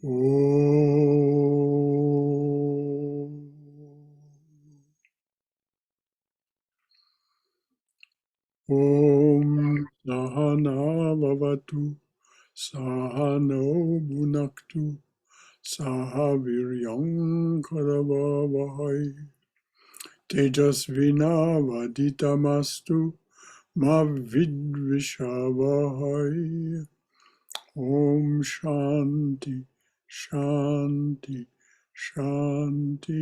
Om. Om Sahana Bhavatu Sahano Bhunaktu Sahaviryam Karavavahai Tejasvina Vaditamastu Ma Vidvishavahai. Om Shanti Shanti Shanti.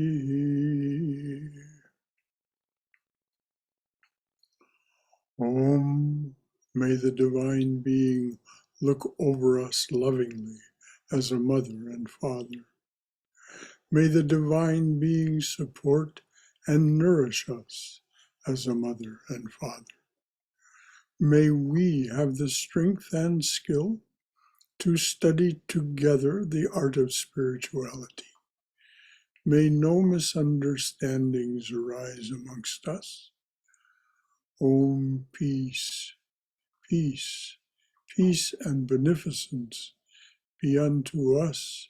Om, may the Divine Being look over us lovingly as a mother and father. May the Divine Being support and nourish us as a mother and father. May we have the strength and skill to study together the art of spirituality. May no misunderstandings arise amongst us. Om, peace, peace, peace and beneficence be unto us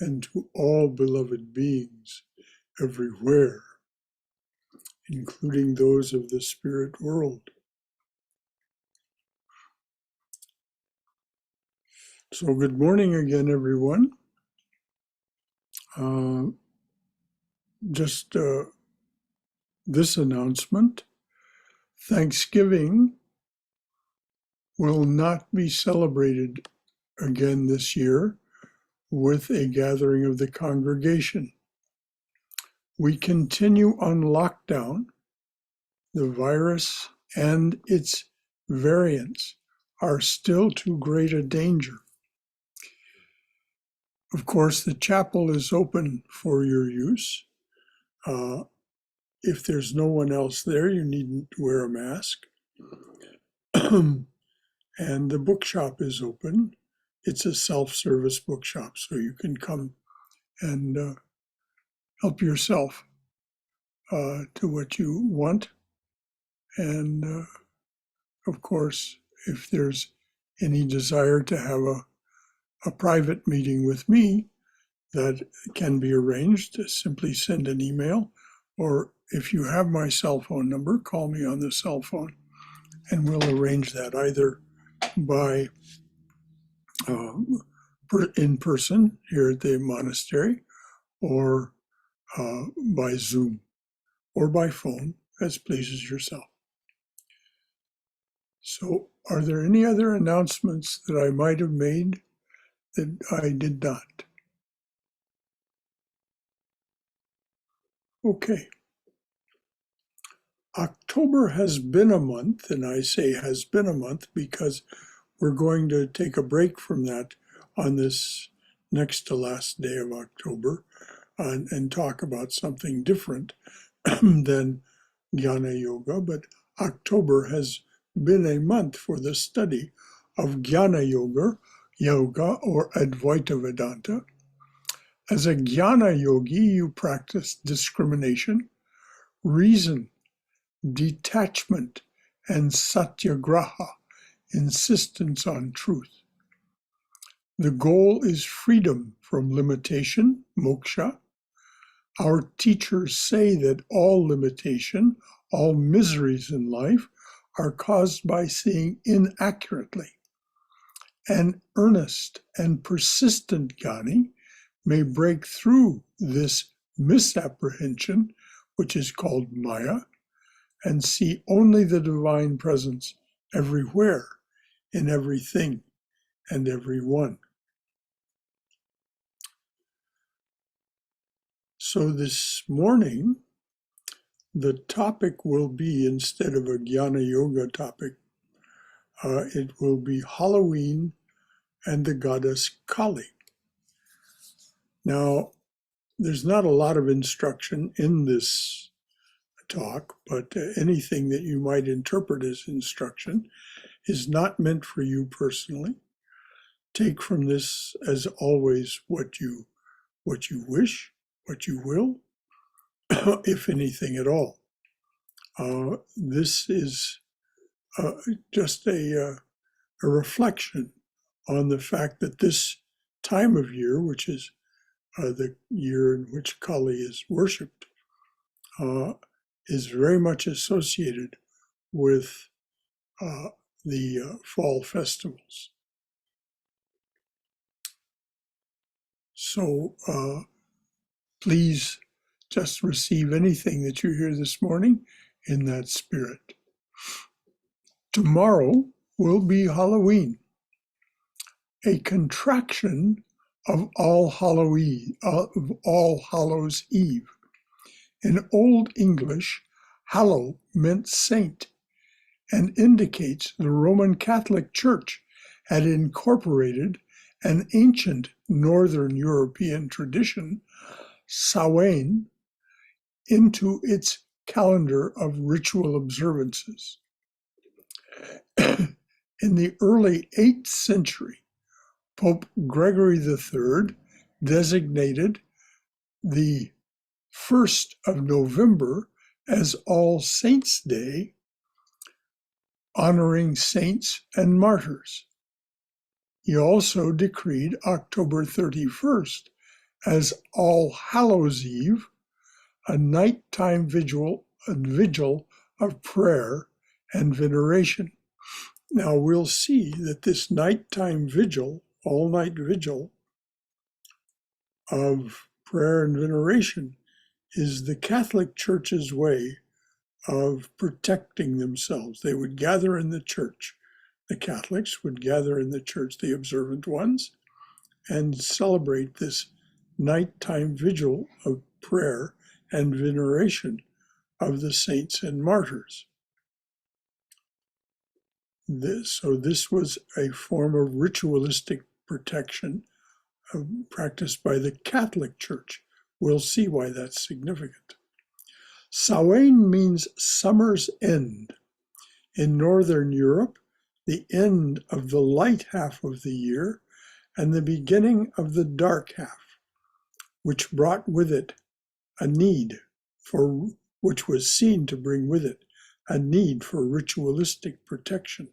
and to all beloved beings everywhere, including those of the spirit world. So good morning again, everyone. Just this announcement. Thanksgiving will not be celebrated again this year with a gathering of the congregation. We continue on lockdown. The virus and its variants are still too great a danger. Of course, the chapel is open for your use. If there's no one else there, you needn't wear a mask. And the bookshop is open. It's a self-service bookshop, so you can come and help yourself to what you want. And of course, if there's any desire to have a private meeting with me, that can be arranged. Simply send an email, or if you have my cell phone number, call me on the cell phone, and we'll arrange that either by in person here at the monastery, or by Zoom, or by phone, as pleases yourself. So, are there any other announcements that I might have made that I did not? Okay. October has been a month, and I say has been a month because we're going to take a break from that on this next to last day of October and talk about something different than Jnana Yoga. But October has been a month for the study of Jnana Yoga or Advaita Vedanta. As a Jnana yogi, you practice discrimination, reason, detachment, and satyagraha, insistence on truth. The goal is freedom from limitation, moksha. Our teachers say that all limitation, all miseries in life are caused by seeing inaccurately. An earnest and persistent jnani may break through this misapprehension, which is called maya, and see only the divine presence everywhere, in everything and everyone. So this morning, the topic will be, instead of a Jnana Yoga topic, it will be Halloween and the goddess Kāli. Now, there's not a lot of instruction in this talk, but anything that you might interpret as instruction is not meant for you personally. Take from this, as always, what you wish, what you will, if anything at all. This is just a reflection on the fact that this time of year, which is the year in which Kāli is worshipped, is very much associated with the fall festivals. So please just receive anything that you hear this morning in that spirit. Tomorrow will be Halloween, a contraction of All Hallows Eve. In Old English, hallow meant saint and indicates the Roman Catholic Church had incorporated an ancient Northern European tradition, Samhain, into its calendar of ritual observances. In the early 8th century, Pope Gregory III designated the 1st of November as All Saints' Day, honoring saints and martyrs. He also decreed October 31st as All Hallows Eve, a nighttime vigil of prayer and veneration. Now we'll see that this nighttime vigil, all-night vigil of prayer and veneration, is the Catholic Church's way of protecting themselves. They would gather in the church. The Catholics would gather in the church, the observant ones, and celebrate this nighttime vigil of prayer and veneration of the saints and martyrs. So this was a form of ritualistic protection practiced by the Catholic Church. We'll see why that's significant. Samhain means summer's end. In Northern Europe, the end of the light half of the year and the beginning of the dark half, which brought with it a need for, which was seen to bring with it a need for ritualistic protection.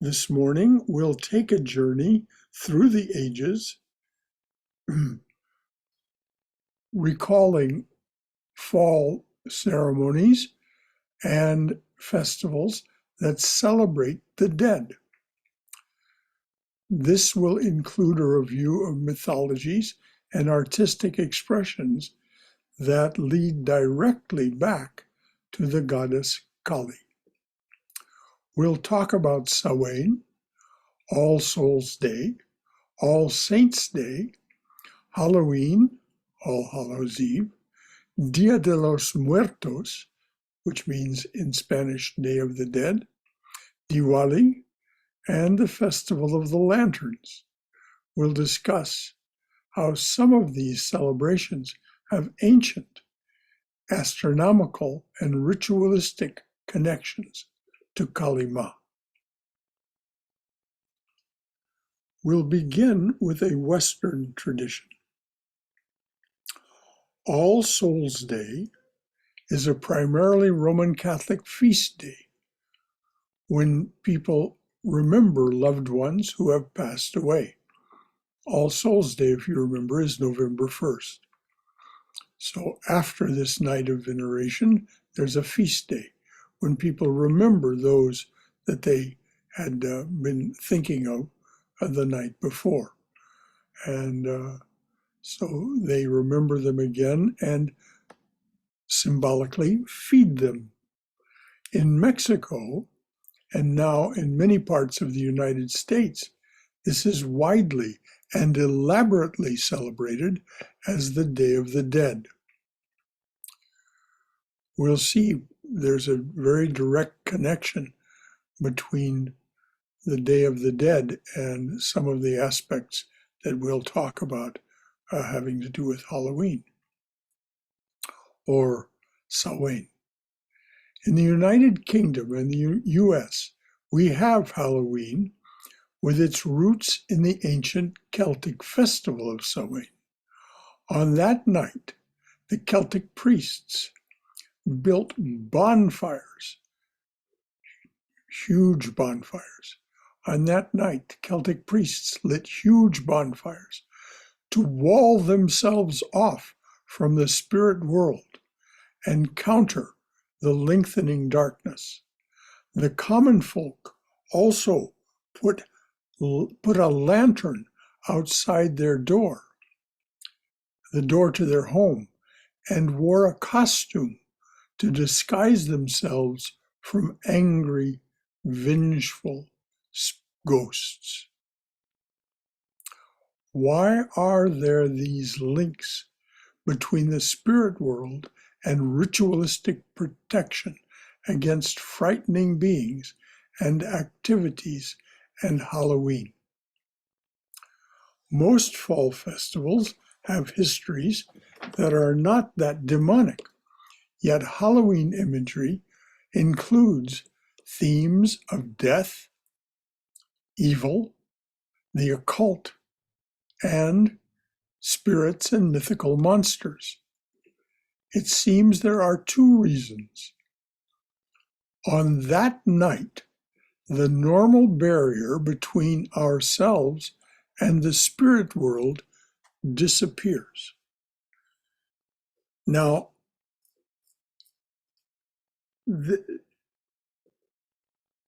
This morning, we'll take a journey through the ages, recalling fall ceremonies and festivals that celebrate the dead. This will include a review of mythologies and artistic expressions that lead directly back to the goddess Kāli. We'll talk about Samhain, All Souls' Day, All Saints' Day, Halloween, All Hallows Eve, Dia de los Muertos, which means in Spanish Day of the Dead, Diwali, and the Festival of the Lanterns. We'll discuss how some of these celebrations have ancient, astronomical, and ritualistic connections to Kāli Ma. We'll begin with a Western tradition. All Souls' Day is a primarily Roman Catholic feast day when people remember loved ones who have passed away. All Souls' Day, if you remember, is November 1st. So after this night of veneration, there's a feast day when people remember those that they had been thinking of the night before. And so they remember them again and symbolically feed them. In Mexico, and now in many parts of the United States, this is widely and elaborately celebrated as the Day of the Dead. We'll see there's a very direct connection between the Day of the Dead and some of the aspects that we'll talk about having to do with Halloween or Samhain. In the United Kingdom and the US, we have Halloween with its roots in the ancient Celtic festival of Samhain. On that night, the Celtic priests built bonfires, huge bonfires, On that night, Celtic priests lit huge bonfires to wall themselves off from the spirit world and counter the lengthening darkness. The common folk also put a lantern outside their door, the door to their home, and wore a costume to disguise themselves from angry, vengeful ghosts. Why are there these links between the spirit world and ritualistic protection against frightening beings and activities and Halloween? Most fall festivals have histories that are not that demonic, yet Halloween imagery includes themes of death, evil, the occult, and spirits and mythical monsters. It seems there are two reasons. On that night, the normal barrier between ourselves and the spirit world disappears. Now,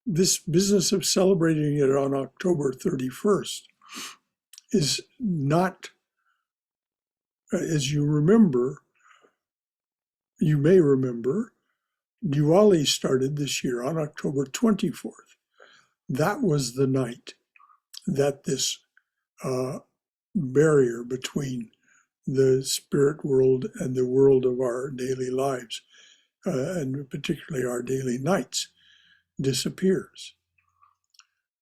this business of celebrating it on October 31st is not, as you may remember, Diwali started this year on October 24th. That was the night that this barrier between the spirit world and the world of our daily lives, and particularly our daily nights, disappears.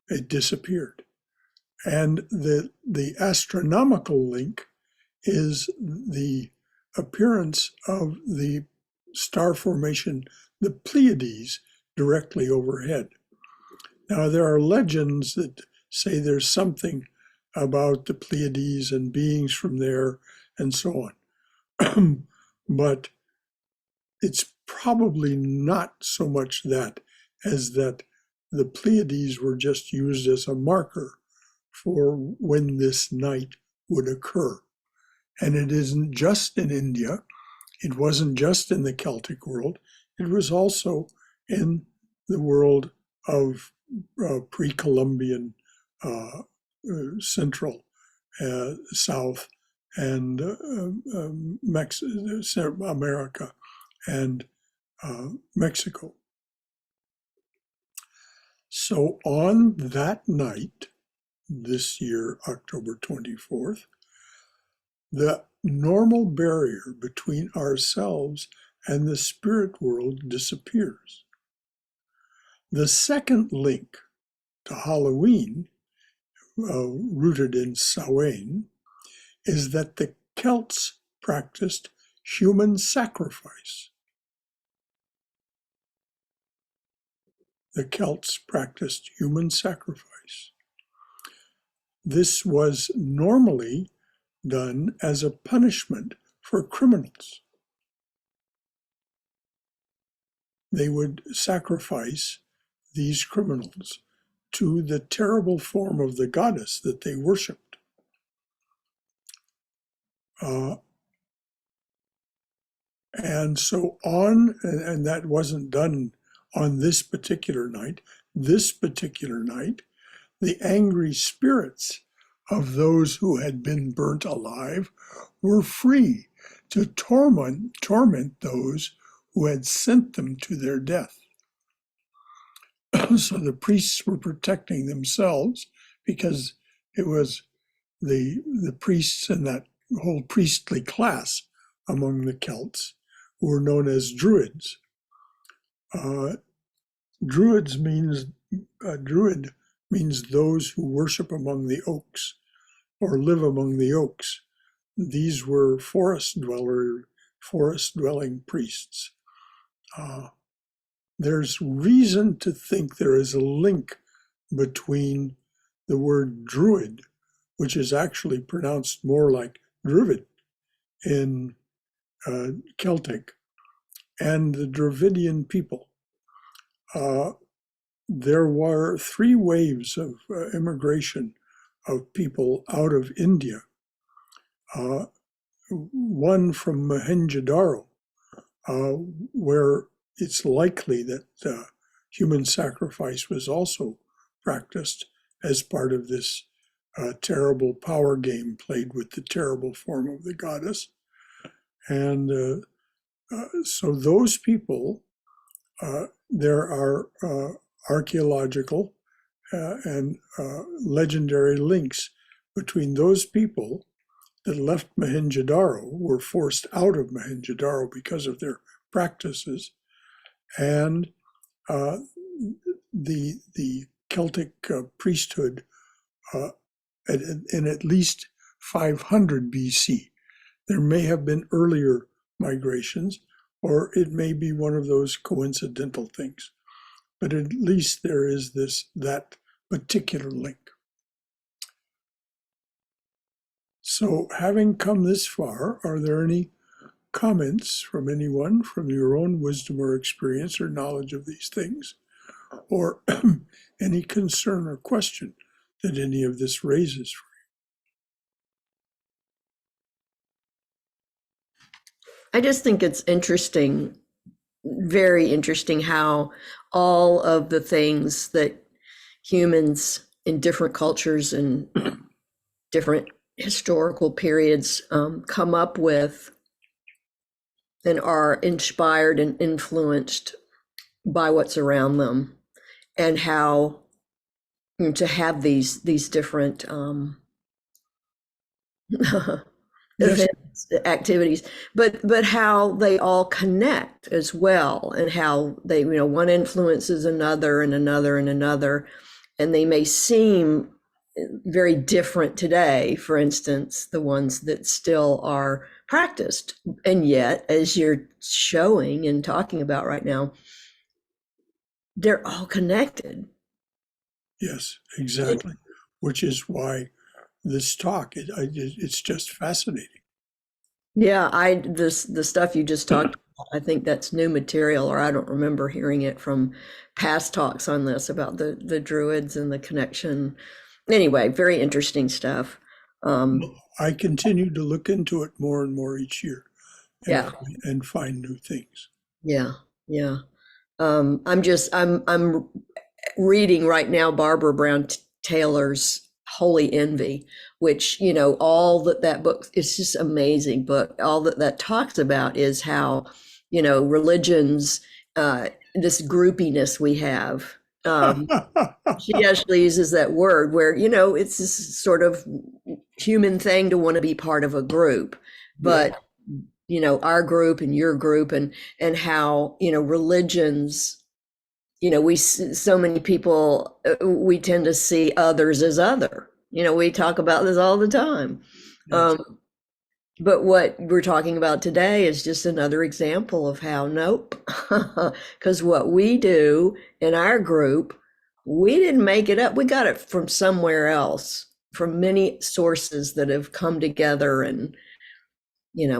It disappeared. And the astronomical link is the appearance of the star formation, the Pleiades, directly overhead. Now, there are legends that say there's something about the Pleiades and beings from there and so on. But it's probably not so much that as that the Pleiades were just used as a marker for when this night would occur. And it isn't just in India. It wasn't just in the Celtic world. It was also in the world of pre-Columbian Central, South, and America and Mexico. So on that night, this year, October 24th, the normal barrier between ourselves and the spirit world disappears. The second link to Halloween, rooted in Samhain, is that the Celts practiced human sacrifice. The Celts practiced human sacrifice. This was normally done as a punishment for criminals. They would sacrifice these criminals to the terrible form of the goddess that they worshipped. And so on, and that wasn't done on this particular night. This particular night, the angry spirits of those who had been burnt alive were free to torment those who had sent them to their death. So the priests were protecting themselves because it was the priests and that whole priestly class among the Celts who were known as Druids. Druid means those who worship among the oaks or live among the oaks. These were forest-dwelling priests. There's reason to think there is a link between the word druid, which is actually pronounced more like druid in Celtic, and the Dravidian people. there were three waves of immigration of people out of India. One from Mohenjo-daro, where it's likely that human sacrifice was also practiced as part of this terrible power game played with the terrible form of the goddess. And so those people, there are archaeological and legendary links between those people that left Mohenjo-daro, were forced out of Mohenjo-daro because of their practices, and the Celtic priesthood in at least 500 BC. There may have been earlier migrations, or it may be one of those coincidental things. But at least there is that particular link. So having come this far, are there any comments from anyone from your own wisdom or experience or knowledge of these things? Or any concern or question that any of this raises for I just think it's interesting, very interesting, how all of the things that humans in different cultures and different historical periods come up with and are inspired and influenced by what's around them, and how to have these different Yes. events, activities, but how they all connect as well, and how they, one influences another and another and another, and they may seem very different today, for instance, the ones that still are practiced. And yet, as you're showing and talking about right now, they're all connected. Yes, exactly. Which is why this talk, it's just fascinating. Yeah, the stuff you just talked about, I think that's new material, or I don't remember hearing it from past talks on this about the druids and the connection. Anyway, very interesting stuff. I continue to look into it more and more each year Yeah, and find new things. yeah, yeah. I'm reading right now Barbara Brown Taylor's Holy Envy, which, all that book, it's just amazing book. All that talks about is how, religions, this groupiness we have. She actually uses that word where, it's this sort of human thing to want to be part of a group, but our group and your group, and how, religions, so many people, we tend to see others as other. We talk about this all the time. Yes. But what we're talking about today is just another example of how, nope, because what we do in our group, we didn't make it up. We got it from somewhere else, from many sources that have come together, and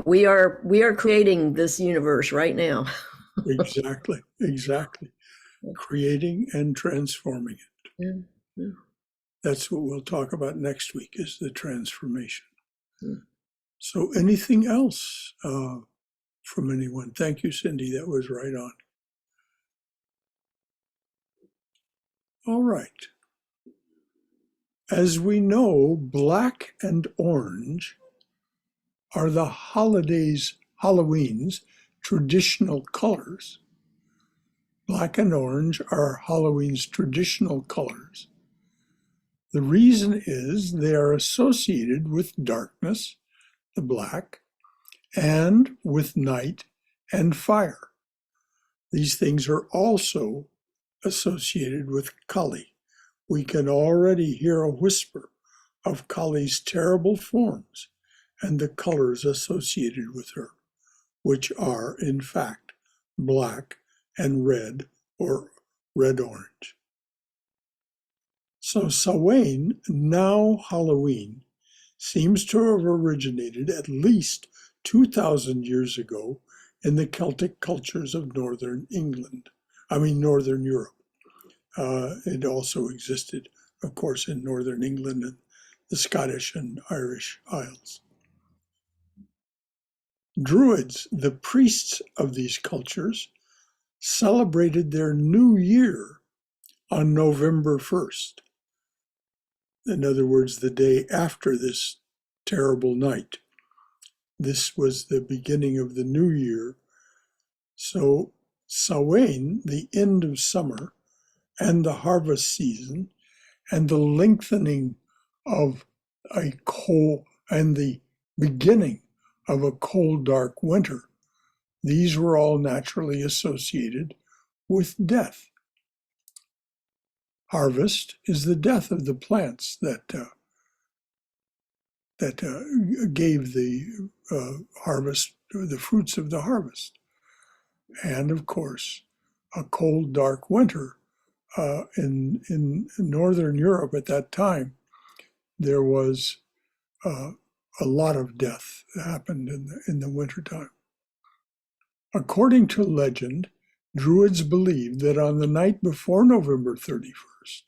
we are creating this universe right now. Exactly. Creating and transforming it. Yeah, yeah, That's what we'll talk about next week, is the transformation. yeah. So anything else from anyone? Thank you, Cindy. That was right on. All right. As we know, black and orange are the Halloween's traditional colors. Black and orange are Halloween's traditional colors. The reason is they are associated with darkness, the black, and with night and fire. These things are also associated with Kāli. We can already hear a whisper of Kāli's terrible forms and the colors associated with her, which are, in fact, black and red, or red-orange. So Samhain, now Halloween, seems to have originated at least 2,000 years ago in the Celtic cultures of northern Europe. It also existed, of course, in northern England and the Scottish and Irish Isles. Druids, the priests of these cultures, celebrated their new year on November 1st. In other words, the day after this terrible night. This was the beginning of the new year. So Samhain, the end of summer, and the harvest season, and the lengthening of a cold, and the beginning of a cold, dark winter, these were all naturally associated with death. Harvest is the death of the plants that gave the harvest, the fruits of the harvest. And of course, a cold, dark winter in Northern Europe at that time, there was a lot of death that happened in the wintertime. According to legend, Druids believed that on the night before November 31st,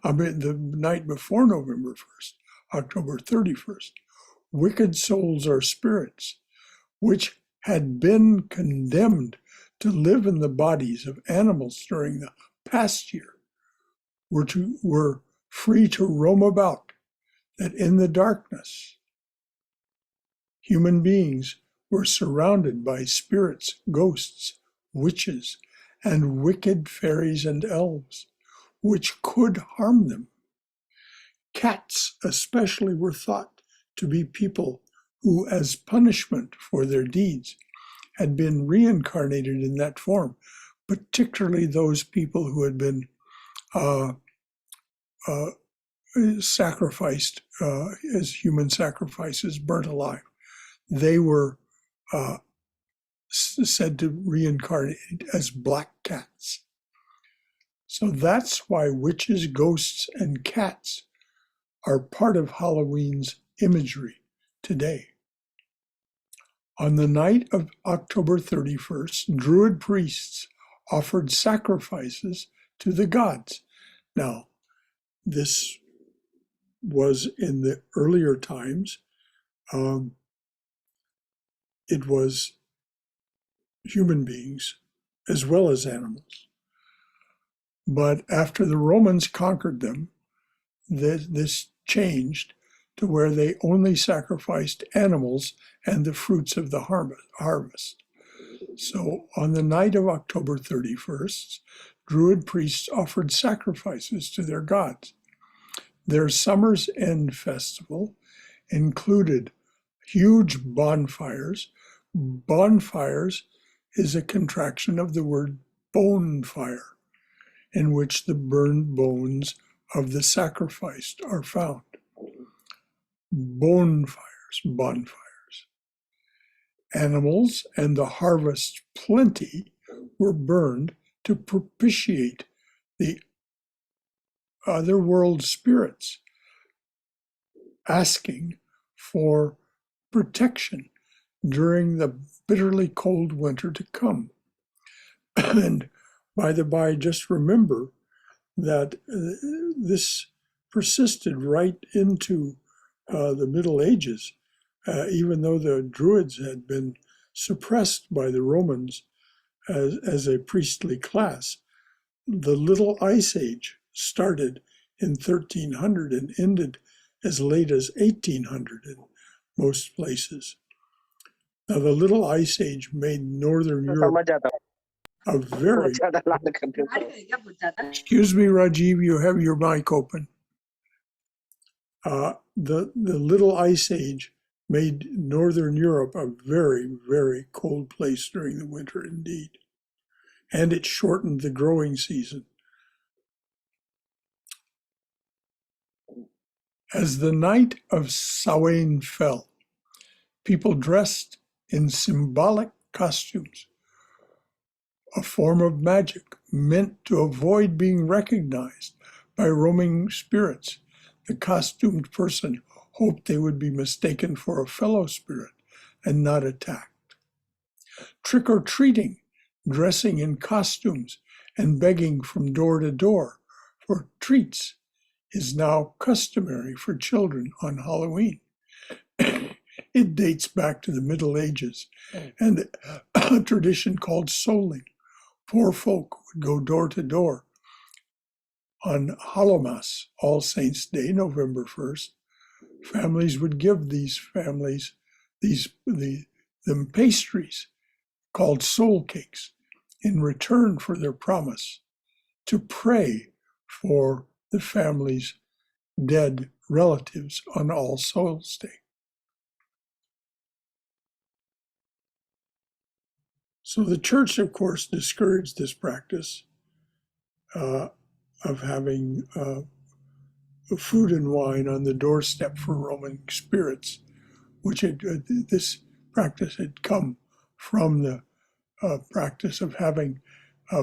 the night before November 1st, October 31st, wicked souls or spirits, which had been condemned to live in the bodies of animals during the past year, were free to roam about, that in the darkness, human beings were surrounded by spirits, ghosts, witches, and wicked fairies and elves, which could harm them. Cats especially were thought to be people who, as punishment for their deeds, had been reincarnated in that form, particularly those people who had been sacrificed as human sacrifices, burnt alive. They were said to reincarnate as black cats. So that's why witches, ghosts, and cats are part of Halloween's imagery today. On the night of October 31st, Druid priests offered sacrifices to the gods. Now, this was in the earlier times. It was human beings as well as animals. But after the Romans conquered them, this changed to where they only sacrificed animals and the fruits of the harvest. So on the night of October 31st, Druid priests offered sacrifices to their gods. Their summer's end festival included huge bonfires. Bonfires is a contraction of the word bone fire, in which the burned bones of the sacrificed are found. Bonfires. Animals and the harvest plenty were burned to propitiate the other world spirits, asking for protection during the bitterly cold winter to come. And by the by, just remember that this persisted right into the Middle Ages, even though the Druids had been suppressed by the Romans as a priestly class. The Little Ice Age started in 1300 and ended as late as 1800 in most places. Now, the Little Ice Age made Northern Europe a very... Excuse me, Rajiv, you have your mic open. The Little Ice Age made Northern Europe a very, very cold place during the winter indeed. And it shortened the growing season. As the night of Samhain fell, people dressed in symbolic costumes, a form of magic meant to avoid being recognized by roaming spirits. The costumed person hoped they would be mistaken for a fellow spirit and not attacked. Trick-or-treating, dressing in costumes and begging from door to door, for treats is now customary for children on Halloween. It dates back to the Middle Ages and a tradition called souling. Poor folk would go door to door on Hallowmas, All Saints' Day, November 1st. Families would give these families them pastries called soul cakes in return for their promise to pray for the family's dead relatives on All Souls' Day. So the church, of course, discouraged this practice of having food and wine on the doorstep for roaming spirits, which this practice had come from the practice of having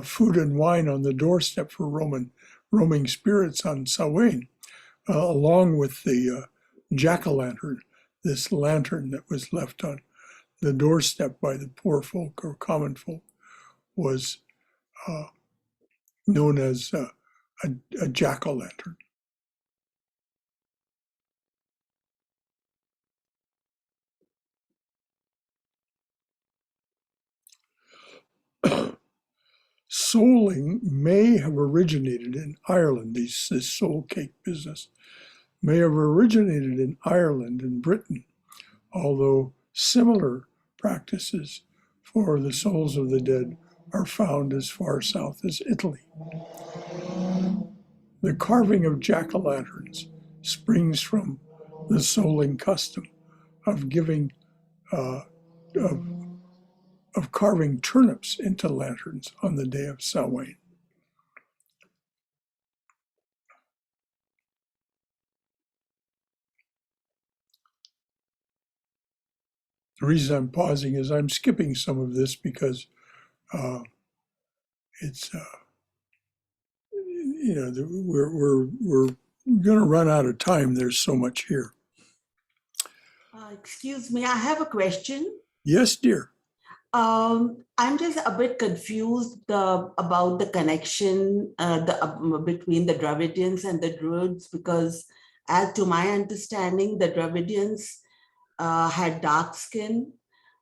food and wine on the doorstep for roaming spirits on Samhain, along with the jack-o'-lantern, this lantern that was left on the doorstep by the poor folk or common folk, was known as a jack-o'-lantern. Souling may have originated in Ireland, this soul cake business may have originated in Ireland and Britain, although similar practices for the souls of the dead are found as far south as Italy. The carving of jack-o'-lanterns springs from the souling custom of giving of carving turnips into lanterns on the day of Samhain. The reason I'm pausing is I'm skipping some of this because it's we're going to run out of time. There's so much here. Excuse me, I have a question. Yes, dear. I'm just a bit confused about the connection between the Dravidians and the Druids, because as to my understanding, the Dravidians had dark skin,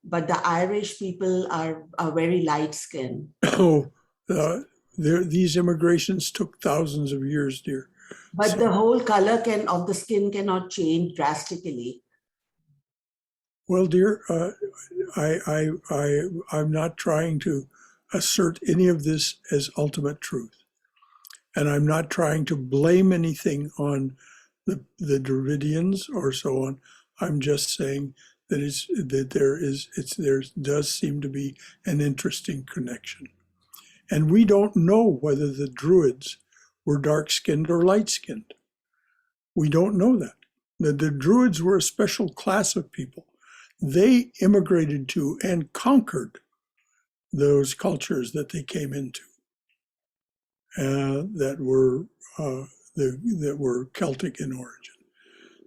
but the Irish people are very light skin. Oh, these immigrations took thousands of years, dear. But the whole color of the skin cannot change drastically. Well, dear, I'm not trying to assert any of this as ultimate truth. And I'm not trying to blame anything on the Dravidians or so on. I'm just saying that there does seem to be an interesting connection. And we don't know whether the Druids were dark-skinned or light-skinned. We don't know that. The Druids were a special class of people. They immigrated to and conquered those cultures that they came into that were Celtic in origin.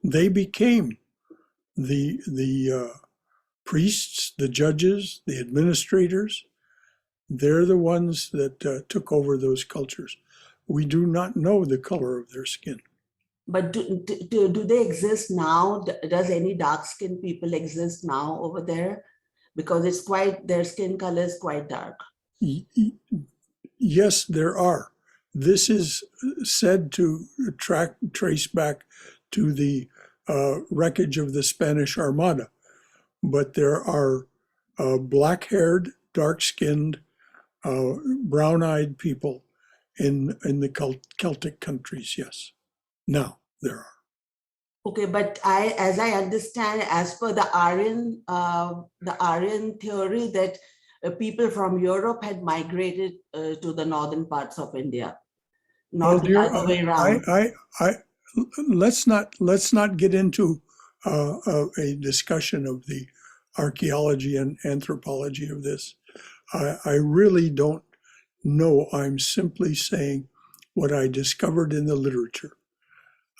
They became the priests, the judges, the administrators. They're the ones that took over those cultures. We do not know the color of their skin. But do they exist now? Does any dark-skinned people exist now over there? Because their skin color is quite dark. Yes, there are. This is said to trace back to the wreckage of the Spanish Armada. But there are black-haired, dark-skinned, brown-eyed people in the Celtic countries, yes. Now there are. Okay, but as I understand, as per the Aryan theory, that people from Europe had migrated to the northern parts of India, not the other way around. Let's not get into a discussion of the archaeology and anthropology of this. I really don't know. I'm simply saying what I discovered in the literature.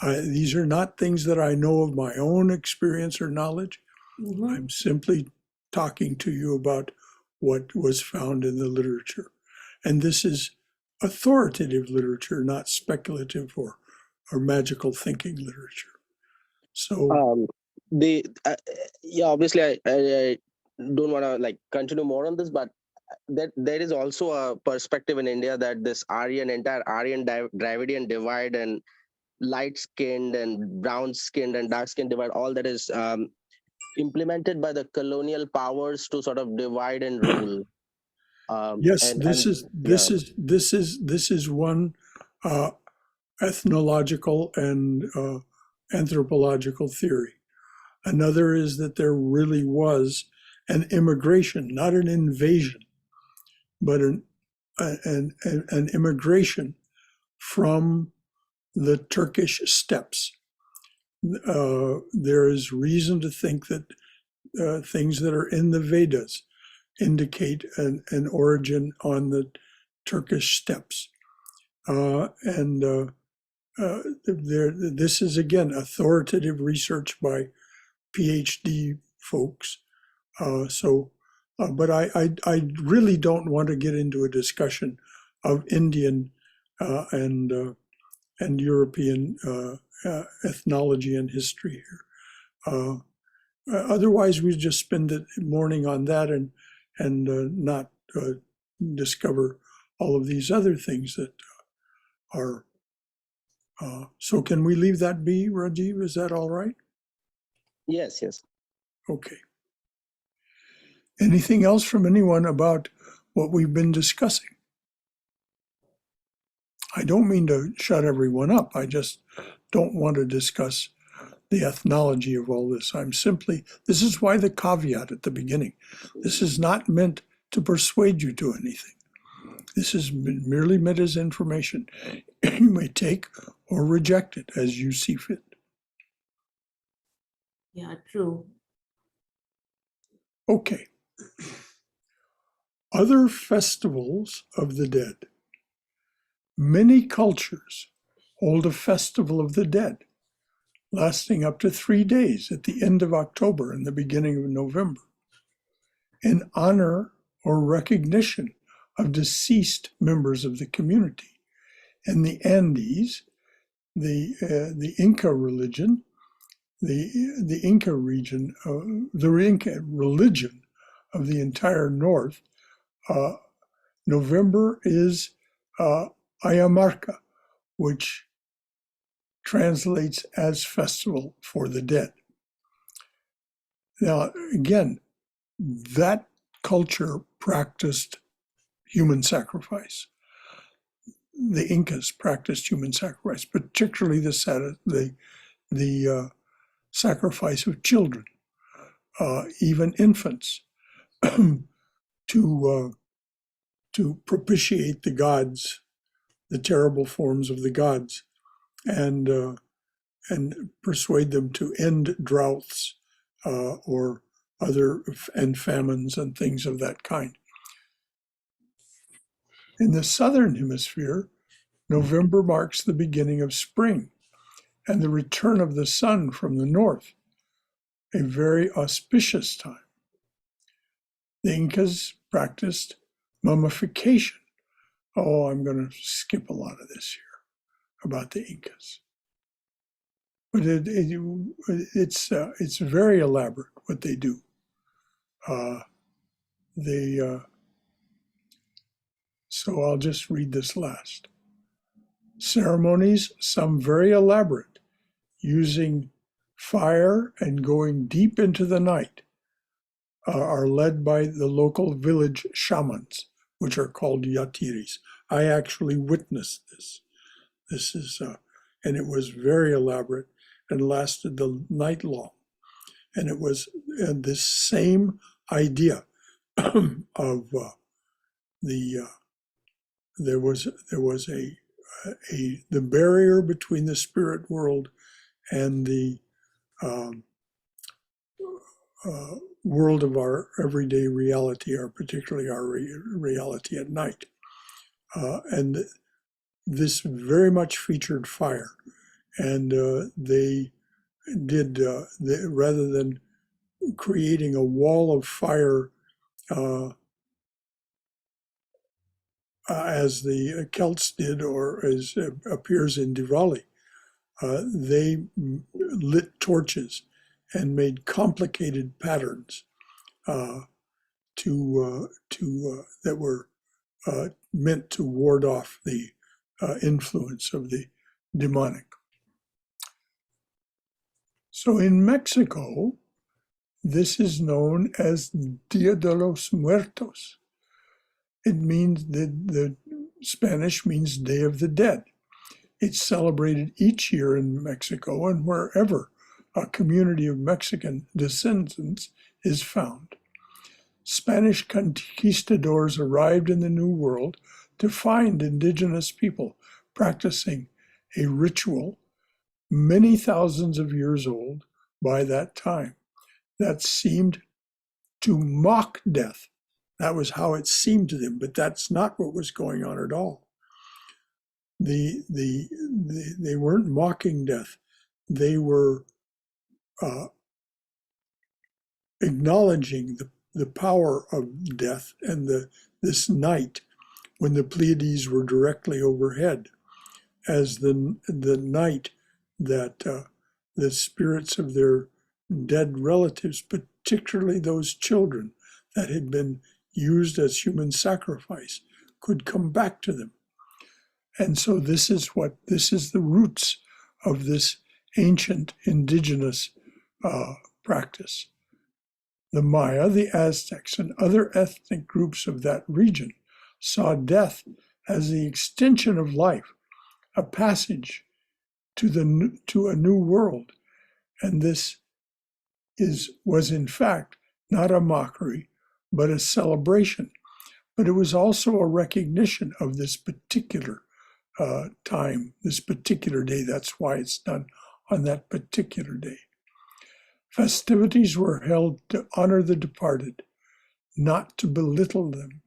These are not things that I know of my own experience or knowledge. Mm-hmm. I'm simply talking to you about what was found in the literature. And this is authoritative literature, not speculative or magical thinking literature. So yeah, obviously I don't want to like continue more on this, but that there is also a perspective in India that this entire Aryan Dravidian divide and light skinned and brown skinned and dark skinned divide, all that is implemented by the colonial powers to sort of divide and rule. yes, And this is one ethnological and anthropological theory. Another is that there really was an immigration, not an invasion, but an immigration from the Turkish steppes. There is reason to think that things that are in the Vedas indicate an origin on the Turkish steppes. This is, again, authoritative research by PhD folks. But I really don't want to get into a discussion of Indian and European ethnology and history here. Otherwise, we just spend the morning on that and not discover all of these other things that are. So can we leave that be, Rajiv? Is that all right? yes. Okay. Anything else from anyone about what we've been discussing? I don't mean to shut everyone up. I just don't want to discuss the ethnology of all this. This is why the caveat at the beginning. This is not meant to persuade you to anything. This is merely meant as information. You may take or reject it as you see fit. Yeah, true. Okay. Other festivals of the dead. Many cultures hold a festival of the dead, lasting up to 3 days at the end of October and the beginning of November, in honor or recognition of deceased members of the community. In the Andes, the Inca religion, the Inca region, the Inca religion of the entire north, November is Ayamarca, which translates as festival for the dead. Now, again, that culture practiced human sacrifice. The Incas practiced human sacrifice, particularly the sacrifice of children, even infants, to propitiate the gods, the terrible forms of the gods, and persuade them to end droughts or and famines and things of that kind. In the southern hemisphere, November marks the beginning of spring and the return of the sun from the north, a very auspicious time. The Incas practiced mummification. Oh, I'm going to skip a lot of this here about the Incas. But it's very elaborate what they do. So I'll just read this last. Ceremonies, some very elaborate, using fire and going deep into the night, are led by the local village shamans, which are called yatiris. I actually witnessed this. This is, and it was very elaborate and lasted the night long. And it was this same idea of there was the barrier between the spirit world and the world of our everyday reality, particularly our reality at night. And this very much featured fire. And they did, rather than creating a wall of fire as the Celts did, or as appears in Diwali. They lit torches and made complicated patterns that were meant to ward off the influence of the demonic. So in Mexico, this is known as Dia de los Muertos. It means the Spanish means Day of the Dead. It's celebrated each year in Mexico and wherever a community of Mexican descendants is found. Spanish conquistadors arrived in the New World to find indigenous people practicing a ritual many thousands of years old by that time that seemed to mock death. That was how it seemed to them, but that's not what was going on at all. They weren't mocking death. They were acknowledging the power of death and this night when the Pleiades were directly overhead as the night that the spirits of their dead relatives, particularly those children that had been used as human sacrifice, could come back to them. And so this is the roots of this ancient indigenous practice. The Maya, the Aztecs, and other ethnic groups of that region saw death as the extension of life, a passage to a new world. And this was in fact not a mockery, but a celebration. But it was also a recognition of this particular time, this particular day. That's why it's done on that particular day. Festivities were held to honor the departed, not to belittle them.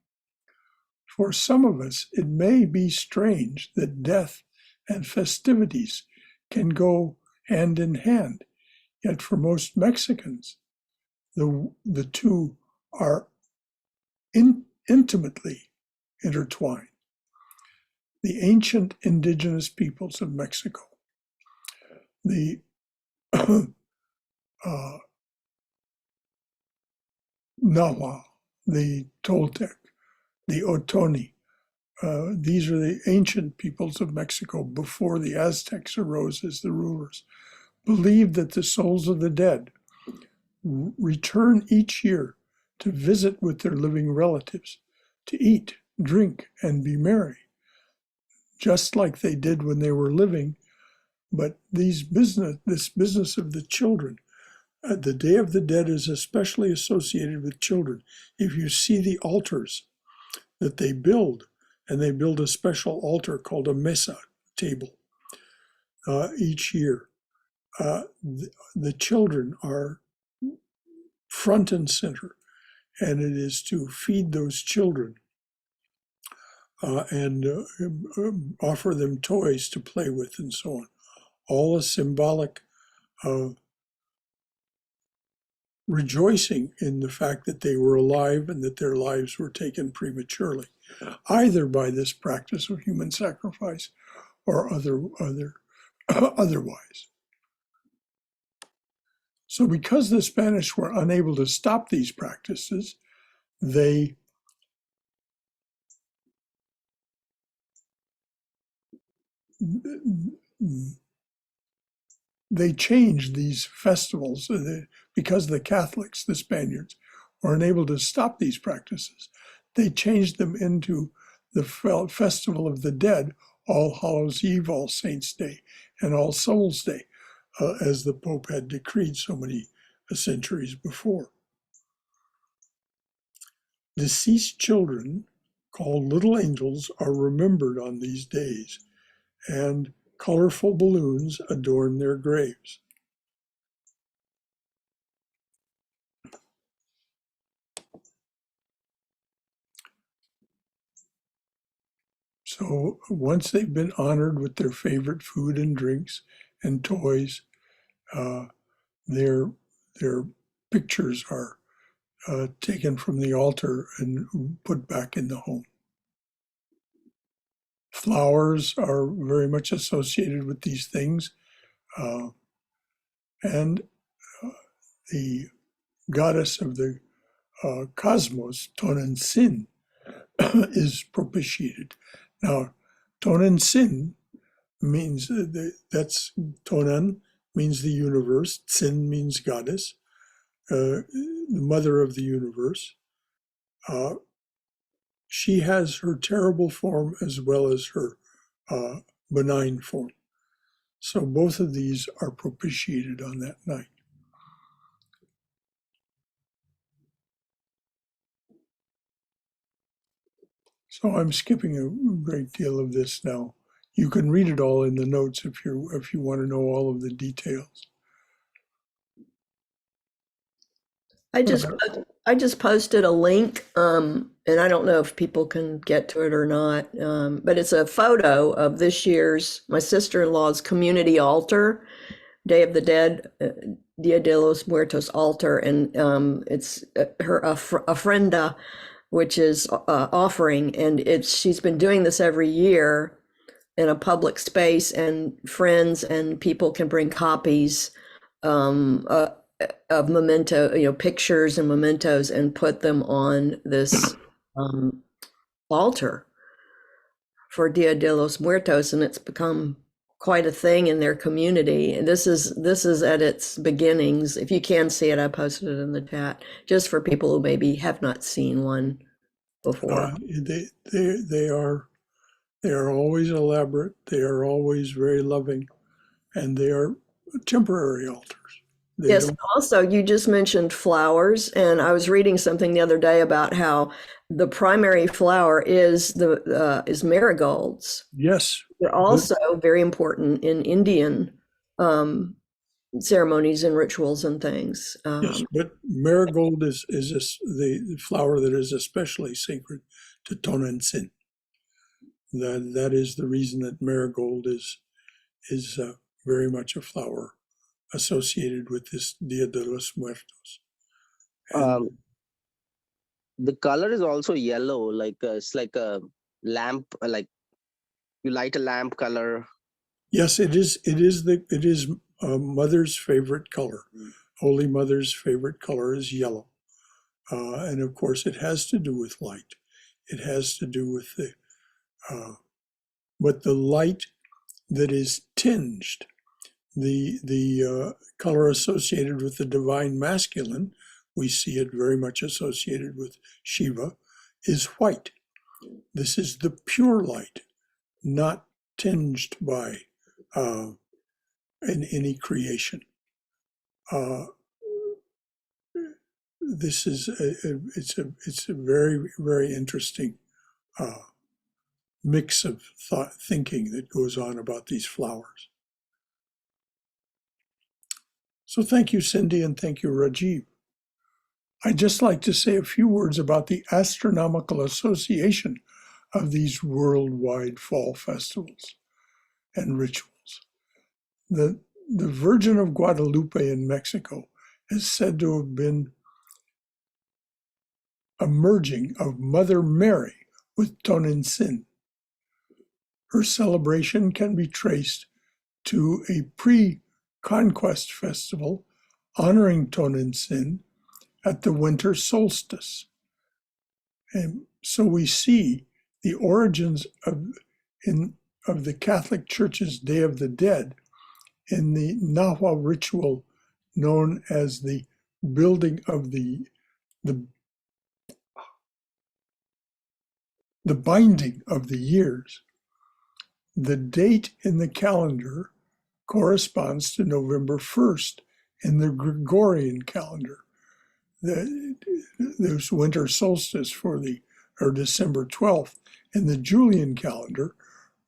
For some of us, it may be strange that death and festivities can go hand in hand. Yet for most Mexicans, the two are intimately intertwined. The ancient indigenous peoples of Mexico, the Nahuatl, the Toltec, the Otomi, these are the ancient peoples of Mexico before the Aztecs arose as the rulers, believed that the souls of the dead return each year to visit with their living relatives, to eat, drink, and be merry, just like they did when they were living. But this business of the children, the Day of the Dead is especially associated with children. If you see the altars that they build, and they build a special altar called a mesa table each year, the children are front and center, and it is to feed those children and offer them toys to play with and so on. All a symbolic rejoicing in the fact that they were alive and that their lives were taken prematurely, either by this practice of human sacrifice or otherwise. So because the Spanish were unable to stop these practices, they changed these festivals because the Catholics, the Spaniards, were unable to stop these practices. They changed them into the Festival of the Dead, All Hallows Eve, All Saints' Day, and All Souls' Day, as the Pope had decreed so many centuries before. Deceased children, called little angels, are remembered on these days, and colorful balloons adorn their graves. So once they've been honored with their favorite food and drinks and toys, their pictures are taken from the altar and put back in the home. flowers are very much associated with these things. And the goddess of the cosmos, Tonantzin, is propitiated. Now, Tonantzin means that's Tonan means the universe, Tsin means goddess, the mother of the universe. She has her terrible form as well as her benign form. So both of these are propitiated on that night. So I'm skipping a great deal of this now. You can read it all in the notes if you want to know all of the details. I just posted a link, and I don't know if people can get to it or not, but it's a photo of this year's, my sister-in-law's community altar, Day of the Dead, Dia de los Muertos altar, and it's her ofrenda, which is offering, and she's been doing this every year in a public space, and friends and people can bring copies of memento, pictures and mementos, and put them on this altar for Dia de los Muertos, and it's become quite a thing in their community. And this is at its beginnings. If you can see it, I posted it in the chat, just for people who maybe have not seen one before. They are always elaborate. They are always very loving, and they are temporary altars. Yes, also, you just mentioned flowers, and I was reading something the other day about how the primary flower is marigolds. Yes. They're also very important in Indian ceremonies and rituals and things. Yes, but marigold is the flower that is especially sacred to Tonantzin. That is the reason that marigold is very much a flower associated with this Dia de los Muertos. The color is also yellow, like it's like a lamp, like you light a lamp color. Yes, it is Mother's favorite color. Holy Mother's favorite color is yellow, and of course it has to do with light. It has to do with the light that is tinged. The color associated with the divine masculine, we see it very much associated with Shiva, is white. This is the pure light, not tinged by any creation. This is it's a very, very interesting mix of thinking that goes on about these flowers. So thank you, Cindy, and thank you, Rajiv. I'd just like to say a few words about the astronomical association of these worldwide fall festivals and rituals. The Virgin of Guadalupe in Mexico is said to have been a merging of Mother Mary with Tonantzin. Her celebration can be traced to a pre-conquest festival honoring Tonantzin at the winter solstice. And so we see the origins of the Catholic Church's Day of the Dead in the Nahua ritual known as the building of the binding of the years. The date in the calendar corresponds to November 1st in the Gregorian calendar. There's winter solstice or December 12th, and the Julian calendar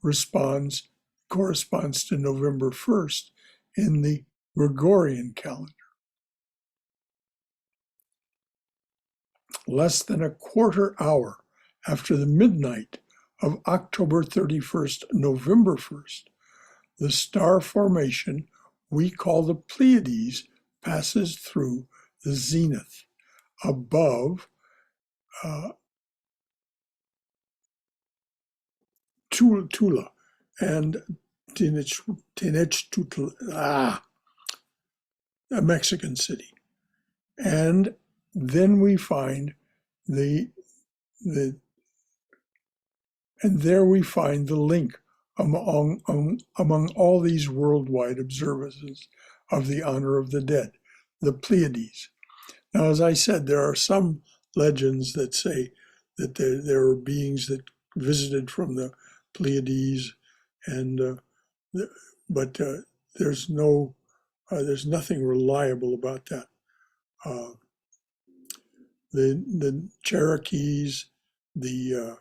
corresponds to November 1st in the Gregorian calendar. Less than a quarter hour after the midnight of October 31st, November 1st, the star formation we call the Pleiades passes through the zenith above Tula and Tenochtitlan, a Mexican city. And then we find and there we find the link among all these worldwide observances of the honor of the dead, the Pleiades. Now, as I said, there are some legends that say that there are beings that visited from the Pleiades, but there's nothing reliable about that. The Cherokees, the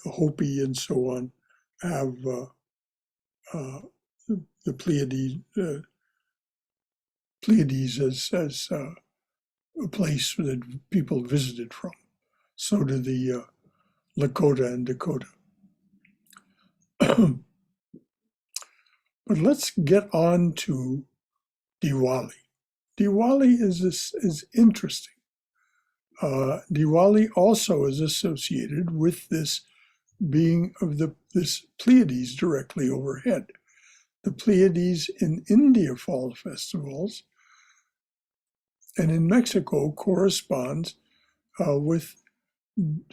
Hopi, and so on have the Pleiades as a place that people visited from. So do the Lakota and Dakota. But let's get on to Diwali. Diwali is interesting. Diwali also is associated with this being of this Pleiades directly overhead. The Pleiades in India fall festivals, and in Mexico corresponds with, am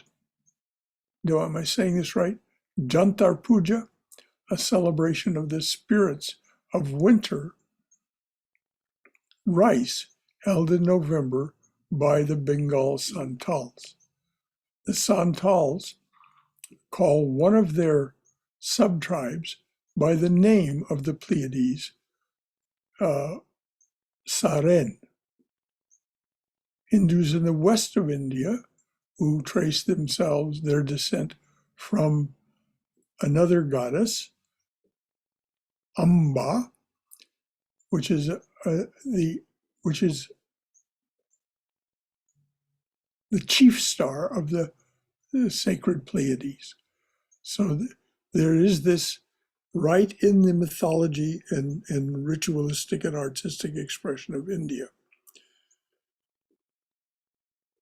I saying this right? Jantar Puja, a celebration of the spirits of winter rice held in November by the Bengal Santals. The Santals call one of their sub-tribes by the name of the Pleiades, Saren. Hindus in the west of India, who trace their descent from another goddess, Amba, which is the chief star of the sacred Pleiades. So there is this right in the mythology and ritualistic and artistic expression of India.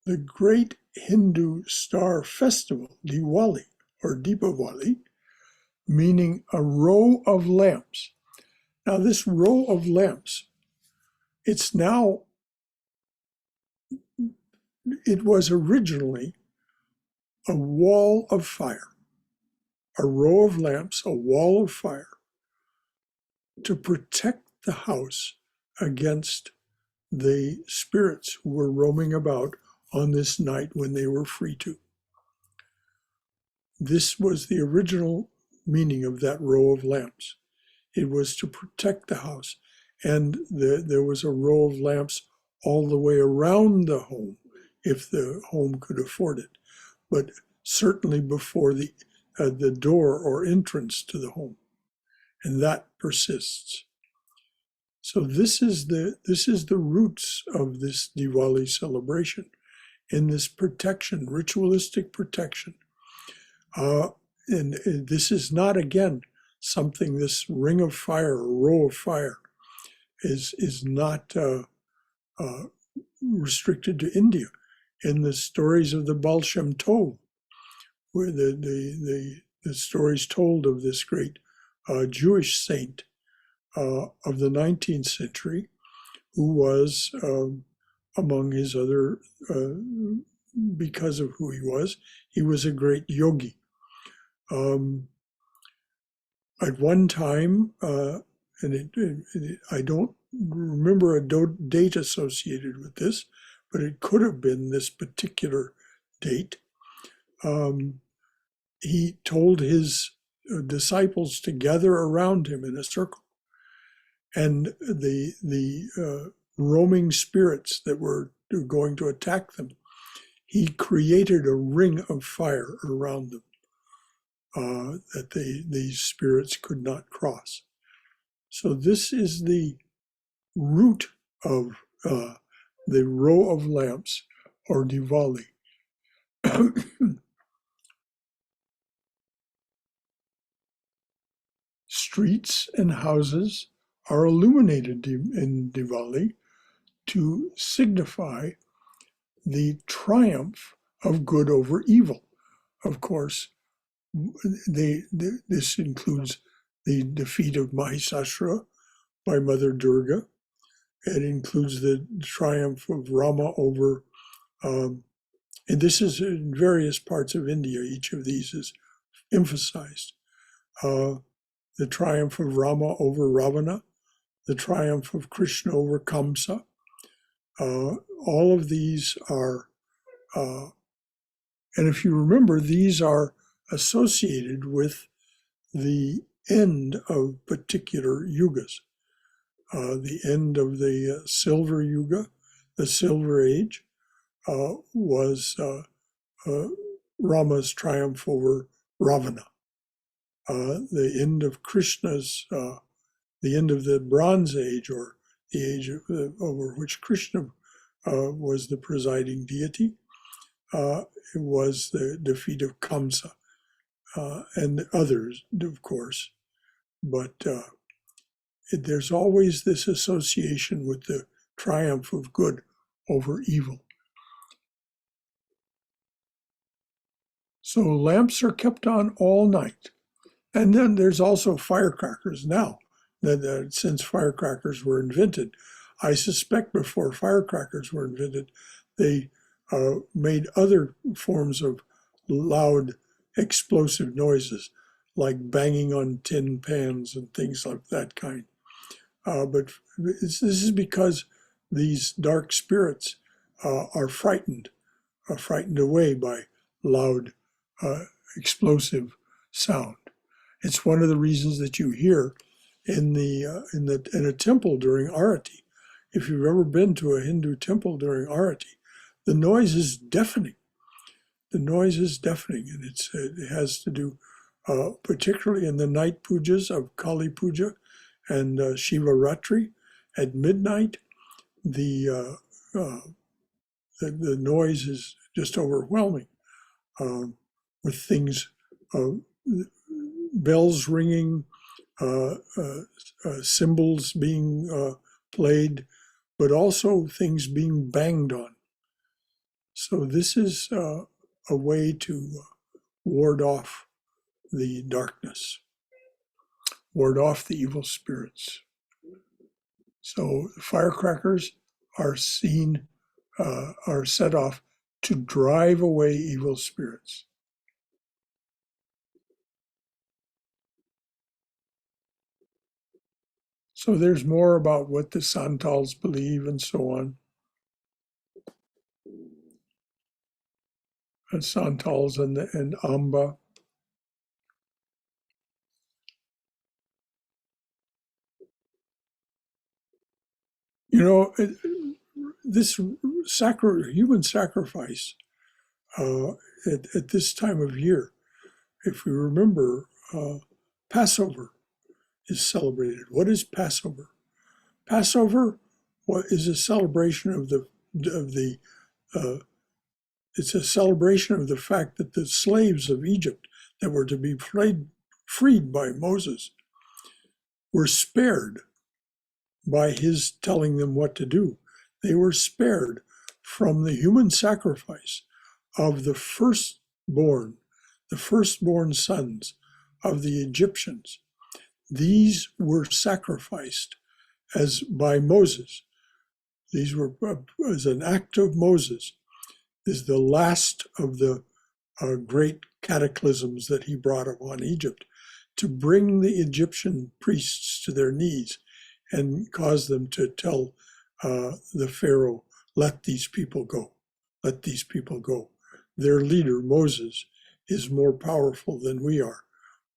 The great Hindu star festival, Diwali or Deepavali, meaning a row of lamps. Now this row of lamps, it was originally a wall of fire, a row of lamps, a wall of fire, to protect the house against the spirits who were roaming about on this night when they were free to. This was the original meaning of that row of lamps. It was to protect the house. And there was a row of lamps all the way around the home, if the home could afford it, but certainly before the door or entrance to the home. And that persists. So this is the roots of this Diwali celebration, in this protection, ritualistic protection. And this is not, again, something, this ring of fire, or row of fire, is not restricted to India. In the stories of the Baal Shem Tov, where the stories told of this great Jewish saint of the 19th century, who was, among his other, because of who he was a great yogi. At one time, I don't remember a date associated with this, but it could have been this particular date. He told his disciples to gather around him in a circle, and the roaming spirits that were going to attack them, he created a ring of fire around them that these spirits could not cross. So this is the root of the row of lamps, or Diwali. Streets and houses are illuminated in Diwali to signify the triumph of good over evil. Of course, this includes the defeat of Mahisasura by Mother Durga. It includes the triumph of Rama over, and this is in various parts of India. Each of these is emphasized. The triumph of Rama over Ravana, the triumph of Krishna over Kamsa. All of these are, and if you remember, these are associated with the end of particular yugas. The end of the Silver Yuga, the Silver Age, was Rama's triumph over Ravana. The end of Krishna's, the end of the Bronze Age, or the age over which Krishna was the presiding deity, it was the defeat of Kamsa and others, of course. But there's always this association with the triumph of good over evil. So lamps are kept on all night. And then there's also firecrackers now, since firecrackers were invented. I suspect before firecrackers were invented, they made other forms of loud explosive noises, like banging on tin pans and things like that kind. But this is because these dark spirits are frightened away by loud, explosive sound. It's one of the reasons that you hear in a temple during arati. If you've ever been to a Hindu temple during arati, the noise is deafening. The noise is deafening, and it has to do particularly in the night pujas of Kāli puja and Shiva Ratri at midnight. The noise is just overwhelming, with things, bells ringing, cymbals being played, but also things being banged on. So this is a way to ward off the darkness, ward off the evil spirits. So firecrackers are are set off to drive away evil spirits. So there's more about what the Santals believe and so on. And Santals and Amba. You know, this human sacrifice at this time of year, if we remember, Passover is celebrated. What is Passover? Passover is a celebration it's a celebration of the fact that the slaves of Egypt that were to be freed by Moses were spared by his telling them what to do. They were spared from the human sacrifice of the firstborn sons of the Egyptians. These were sacrificed by Moses. These were as an act of Moses. This is the last of the great cataclysms that he brought upon Egypt, to bring the Egyptian priests to their knees and cause them to tell the Pharaoh, let these people go, let these people go. Their leader, Moses, is more powerful than we are.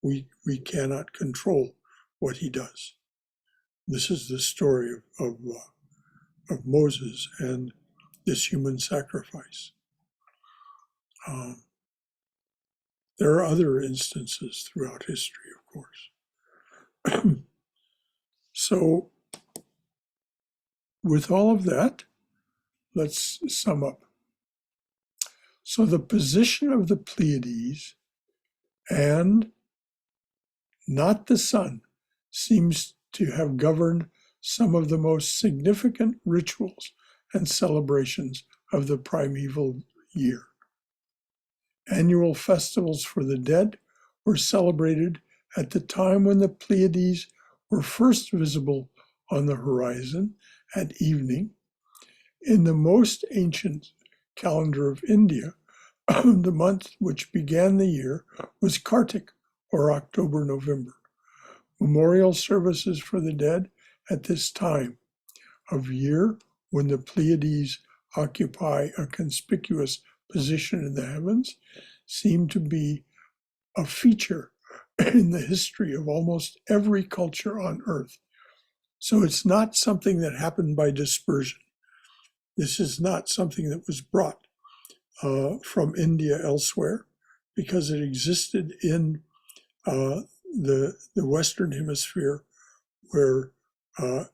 We cannot control what he does. This is the story of Moses and this human sacrifice. There are other instances throughout history, of course. So, with all of that, let's sum up. So the position of the Pleiades and not the sun seems to have governed some of the most significant rituals and celebrations of the primeval year. Annual festivals for the dead were celebrated at the time when the Pleiades were first visible on the horizon at evening. In the most ancient calendar of India, the month which began the year was Kartik, or October-November. Memorial services for the dead at this time of year, when the Pleiades occupy a conspicuous position in the heavens, seem to be a feature in the history of almost every culture on Earth. So it's not something that happened by dispersion. This is not something that was brought from India elsewhere, because it existed in the Western Hemisphere, where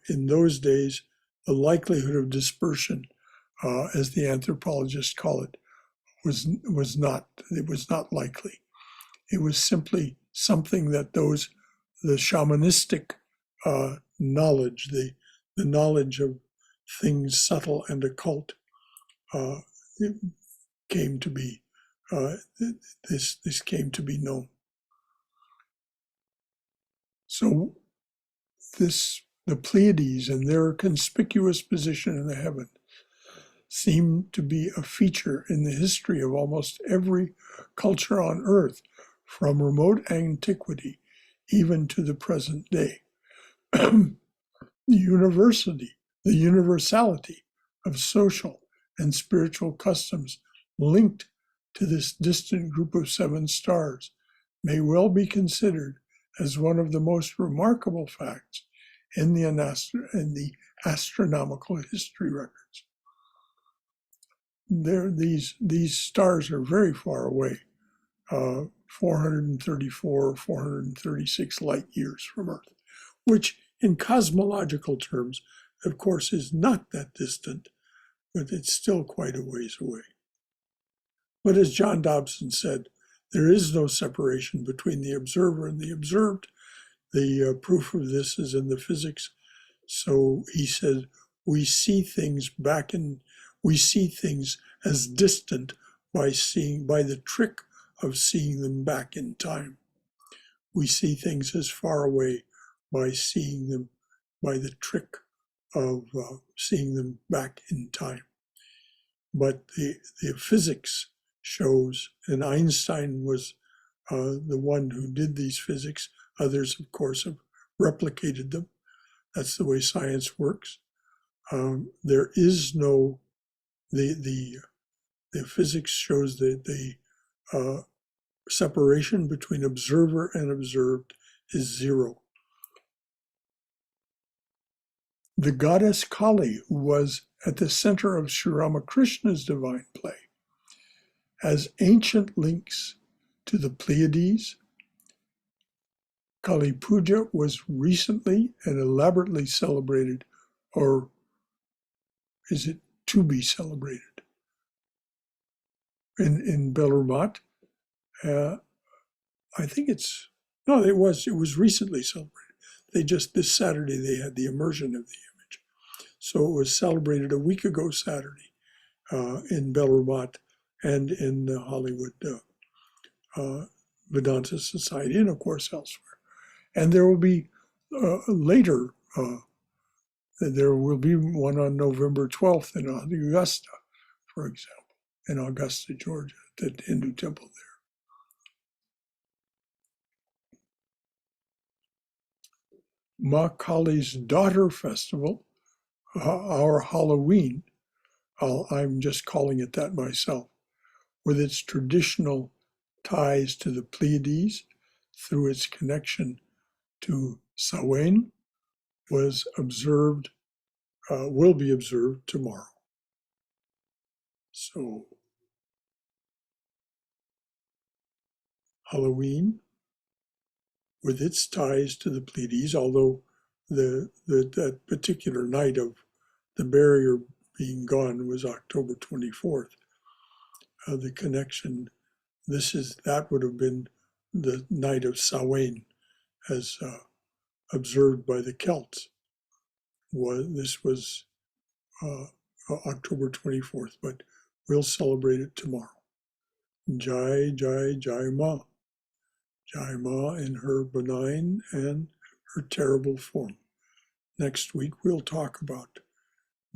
in those days the likelihood of dispersion, as the anthropologists call it, was not likely. It was simply something that the shamanistic knowledge, the knowledge of things subtle and occult, came to be this came to be known. So the Pleiades and their conspicuous position in the heaven seem to be a feature in the history of almost every culture on Earth, from remote antiquity even to the present day. The universality of social and spiritual customs linked to this distant group of 7 stars may well be considered as one of the most remarkable facts in the astronomical history records. These stars are very far away, 434, 436 light years from Earth, which in cosmological terms, of course, is not that distant, but it's still quite a ways away. But as John Dobson said, there is no separation between the observer and the observed. The proof of this is in the physics. So he said, we see things as distant by the trick of seeing them back in time. We see things as far away by seeing them by the trick of seeing them back in time. But the physics shows, and Einstein was the one who did these physics. Others, of course, have replicated them. That's the way science works. There is no, the physics shows that the separation between observer and observed is 0. The goddess Kāli, who was at the center of Sri Ramakrishna's divine play, has ancient links to the Pleiades. Kali Puja was recently and elaborately celebrated, or is it to be celebrated, in Belur. I think it was recently celebrated. This Saturday, they had the immersion of the image. So it was celebrated a week ago Saturday in Belur and in the Hollywood Vedanta Society, and of course elsewhere. And there will be later, there will be one on November 12th in Augusta, for example, in Augusta, Georgia, at the Hindu temple there. Ma Kali's daughter festival, our Hallowe'en, I'm just calling it that myself, with its traditional ties to the Pleiades through its connection to Samhain, will be observed tomorrow. So Hallowe'en, with its ties to the Pleiades, although that particular night of the barrier being gone was October 24th, the connection, that would have been the night of Samhain, as observed by the Celts. This was October 24th, but we'll celebrate it tomorrow. Jai, Jai, Jai Ma. Jai Ma in her benign and her terrible form. Next week we'll talk about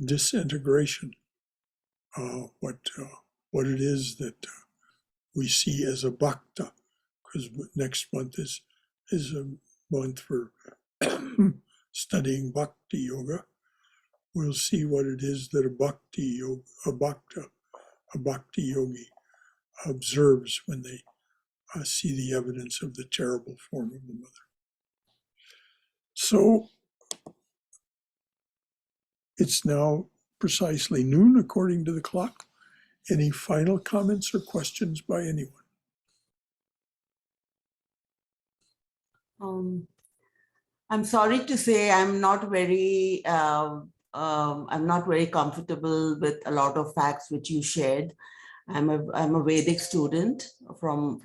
disintegration, what it is that we see as a bhakta, because next month is a month for studying bhakti yoga. We'll see what it is that a bhakti yogi observes when they see the evidence of the terrible form of the mother. So it's now precisely noon according to the clock. Any final comments or questions by anyone? I'm sorry to say I'm not very comfortable with a lot of facts which you shared. I'm a Vedic student for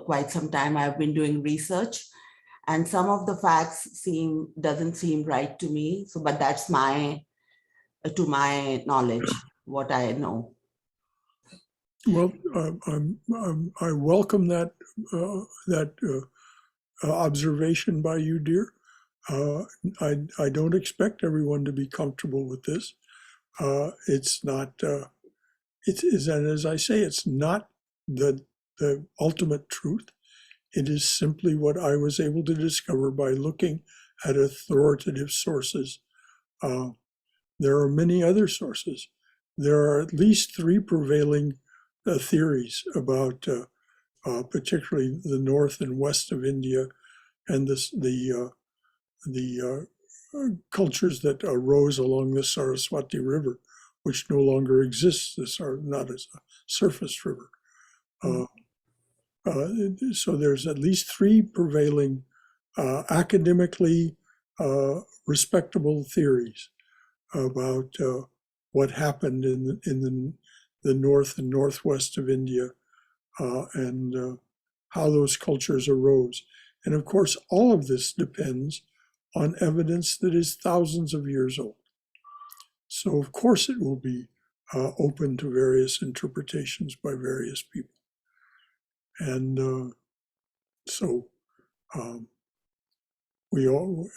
quite some time. I've been doing research, and some of the facts doesn't seem right to me. So, but that's to my knowledge, what I know. Well, I welcome that observation by you, dear. I don't expect everyone to be comfortable with this. It's not. As I say, it's not the ultimate truth. It is simply what I was able to discover by looking at authoritative sources. There are many other sources. There are at least three prevailing theories about particularly the north and west of India and the cultures that arose along the Saraswati River, which no longer exists, not as a surface river. So there's at least three prevailing academically respectable theories about what happened in the north and northwest of India and how those cultures arose. And of course, all of this depends on evidence that is thousands of years old. So of course it will be open to various interpretations by various people. And so we all,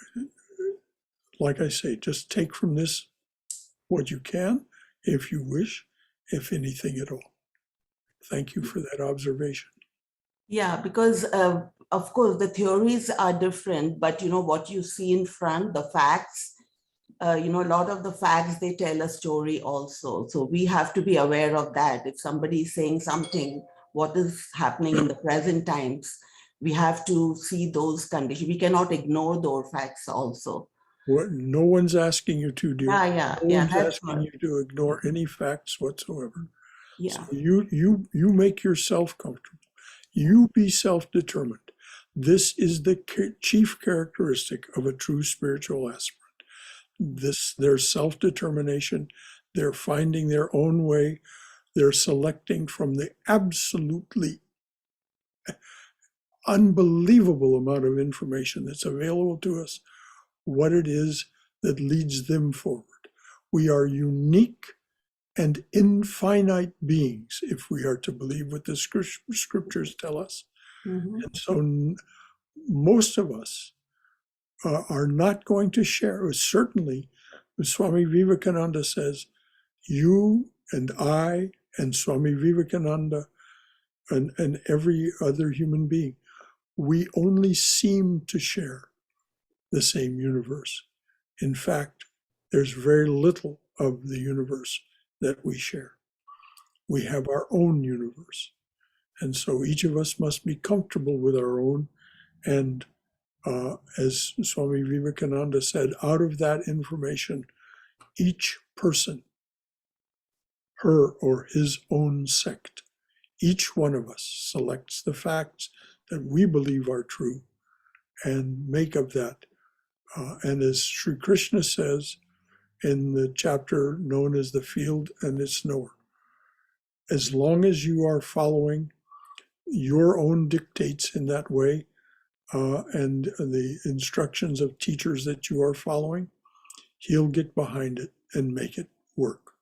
like I say, just take from this what you can, if you wish, if anything at all. Thank you for that observation. Yeah, because of course the theories are different, but what you see in front, the facts, a lot of the facts, they tell a story also. So we have to be aware of that. If somebody is saying something, what is happening in the present times, we have to see those conditions. We cannot ignore those facts also. No one's asking you to, dear. Yeah, No one's that's asking you to ignore any facts whatsoever. Yeah. So you make yourself comfortable. You be self-determined. This is the chief characteristic of a true spiritual aspirant. Their self-determination, they're finding their own way, they're selecting from the absolutely unbelievable amount of information that's available to us what it is that leads them forward. We are unique and infinite beings, if we are to believe what the scriptures tell us. Mm-hmm. And so most of us are not going to share. Certainly, Swami Vivekananda says, you and I and Swami Vivekananda and every other human being, we only seem to share the same universe. In fact, there's very little of the universe that we share. We have our own universe. And so each of us must be comfortable with our own. And as Swami Vivekananda said, out of that information, each person, her or his own sect, each one of us selects the facts that we believe are true and make of that. And as Sri Krishna says in the chapter known as The Field and its Knower, as long as you are following your own dictates in that way and the instructions of teachers that you are following, he'll get behind it and make it work.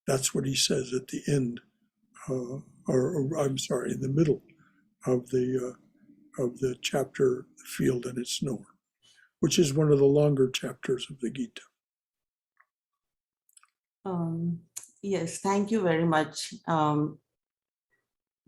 That's what he says at the end, or I'm sorry, in the middle of the of the chapter, The Field and Its Knower, which is one of the longer chapters of the Gita. Yes, thank you very much.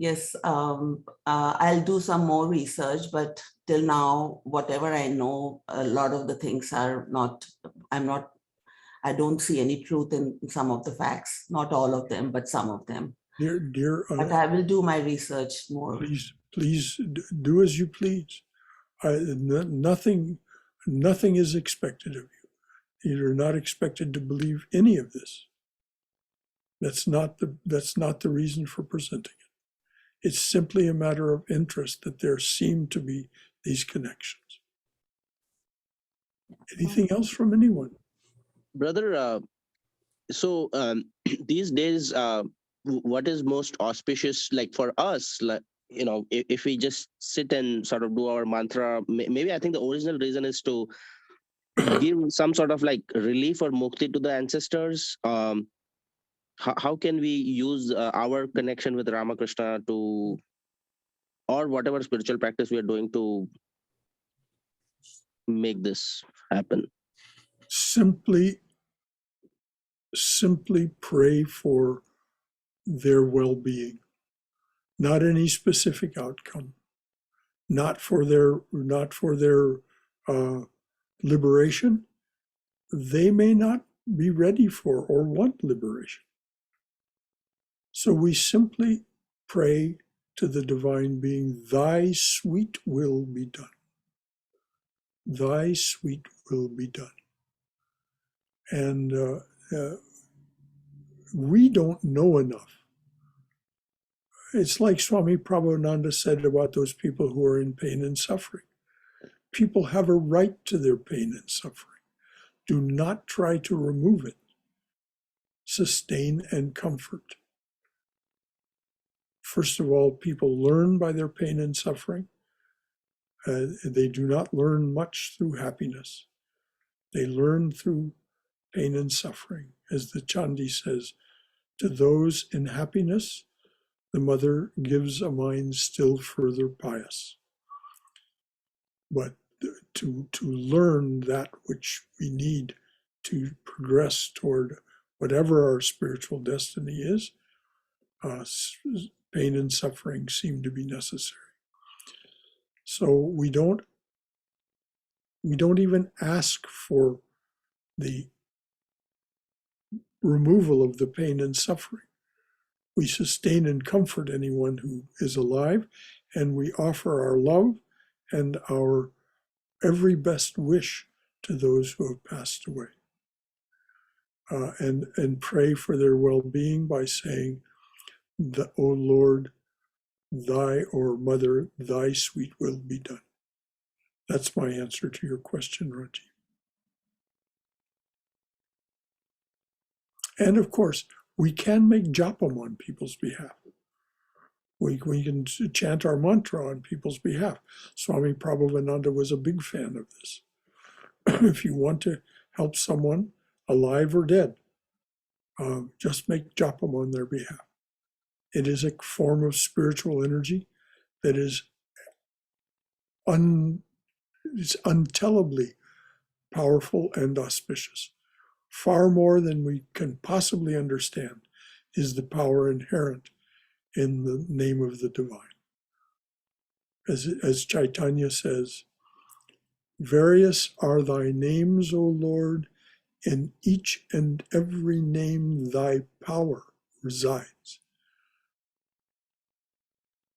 Yes, I'll do some more research, but till now, whatever I know, a lot of the things are not, I don't see any truth in some of the facts, not all of them, but some of them. Dear, But I will do my research more. please do as you please. Nothing is expected of you. You're not expected to believe any of this. That's not the reason for presenting it. It's simply a matter of interest that there seem to be these connections. Anything else from anyone? Brother, so these days, what is most auspicious, like for us, like, you know, if we just sit and sort of do our mantra, maybe I think the original reason is to give some sort of like relief or mukti to the ancestors. How can we use our connection with Ramakrishna to, or whatever spiritual practice we are doing, to make this happen? Simply pray for their well-being, not any specific outcome, not for their liberation. They may not be ready for or want liberation. So we simply pray to the divine being, thy sweet will be done. Thy sweet will be done. And we don't know enough. It's like Swami Prabhupada said about those people who are in pain and suffering. People have a right to their pain and suffering. Do not try to remove it. Sustain and comfort. First of all, people learn by their pain and suffering. They do not learn much through happiness. They learn through pain and suffering. As the Chandi says, to those in happiness, the mother gives a mind still further pious. But to learn that which we need to progress toward whatever our spiritual destiny is, pain and suffering seem to be necessary. So we don't even ask for the removal of the pain and suffering. We sustain and comfort anyone who is alive, and we offer our love and our every best wish to those who have passed away. And pray for their well-being by saying, O Lord, thy, or Mother, thy sweet will be done. That's my answer to your question, Rajiv. And of course, we can make japam on people's behalf. We can chant our mantra on people's behalf. Swami Prabhupada was a big fan of this. If you want to help someone, alive or dead, just make japam on their behalf. It is a form of spiritual energy that is it's untellably powerful and auspicious. Far more than we can possibly understand is the inherent in the name of the divine. As Chaitanya says, various are thy names, O Lord, in each and every name thy power resides.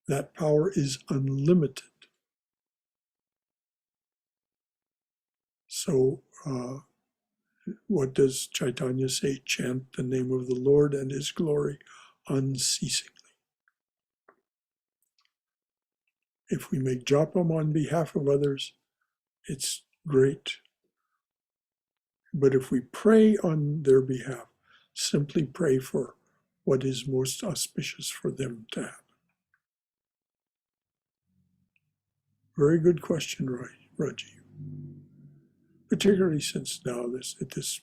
That power is unlimited. So what does Chaitanya say? Chant the name of the Lord and his glory unceasingly. If we make japam on behalf of others, it's great. But if we pray on their behalf, simply pray for what is most auspicious for them to happen. Very good question, Rajiv. Particularly since now, at this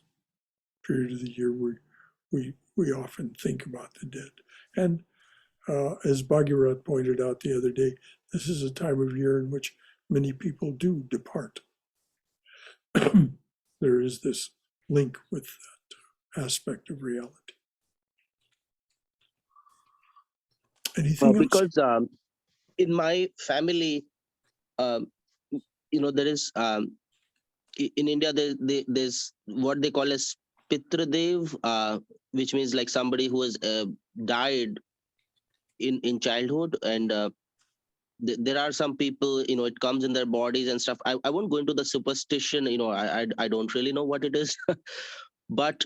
period of the year, we often think about the dead. And as Bhagirath pointed out the other day, this is a time of year in which many people do depart. There is this link with that aspect of reality. Anything else? Because in my family, um, there is in India there's what they call as Pitradev, which means like somebody who has died in childhood, and there are some people, it comes in their bodies and stuff. I won't go into the superstition. I don't really know what it is, but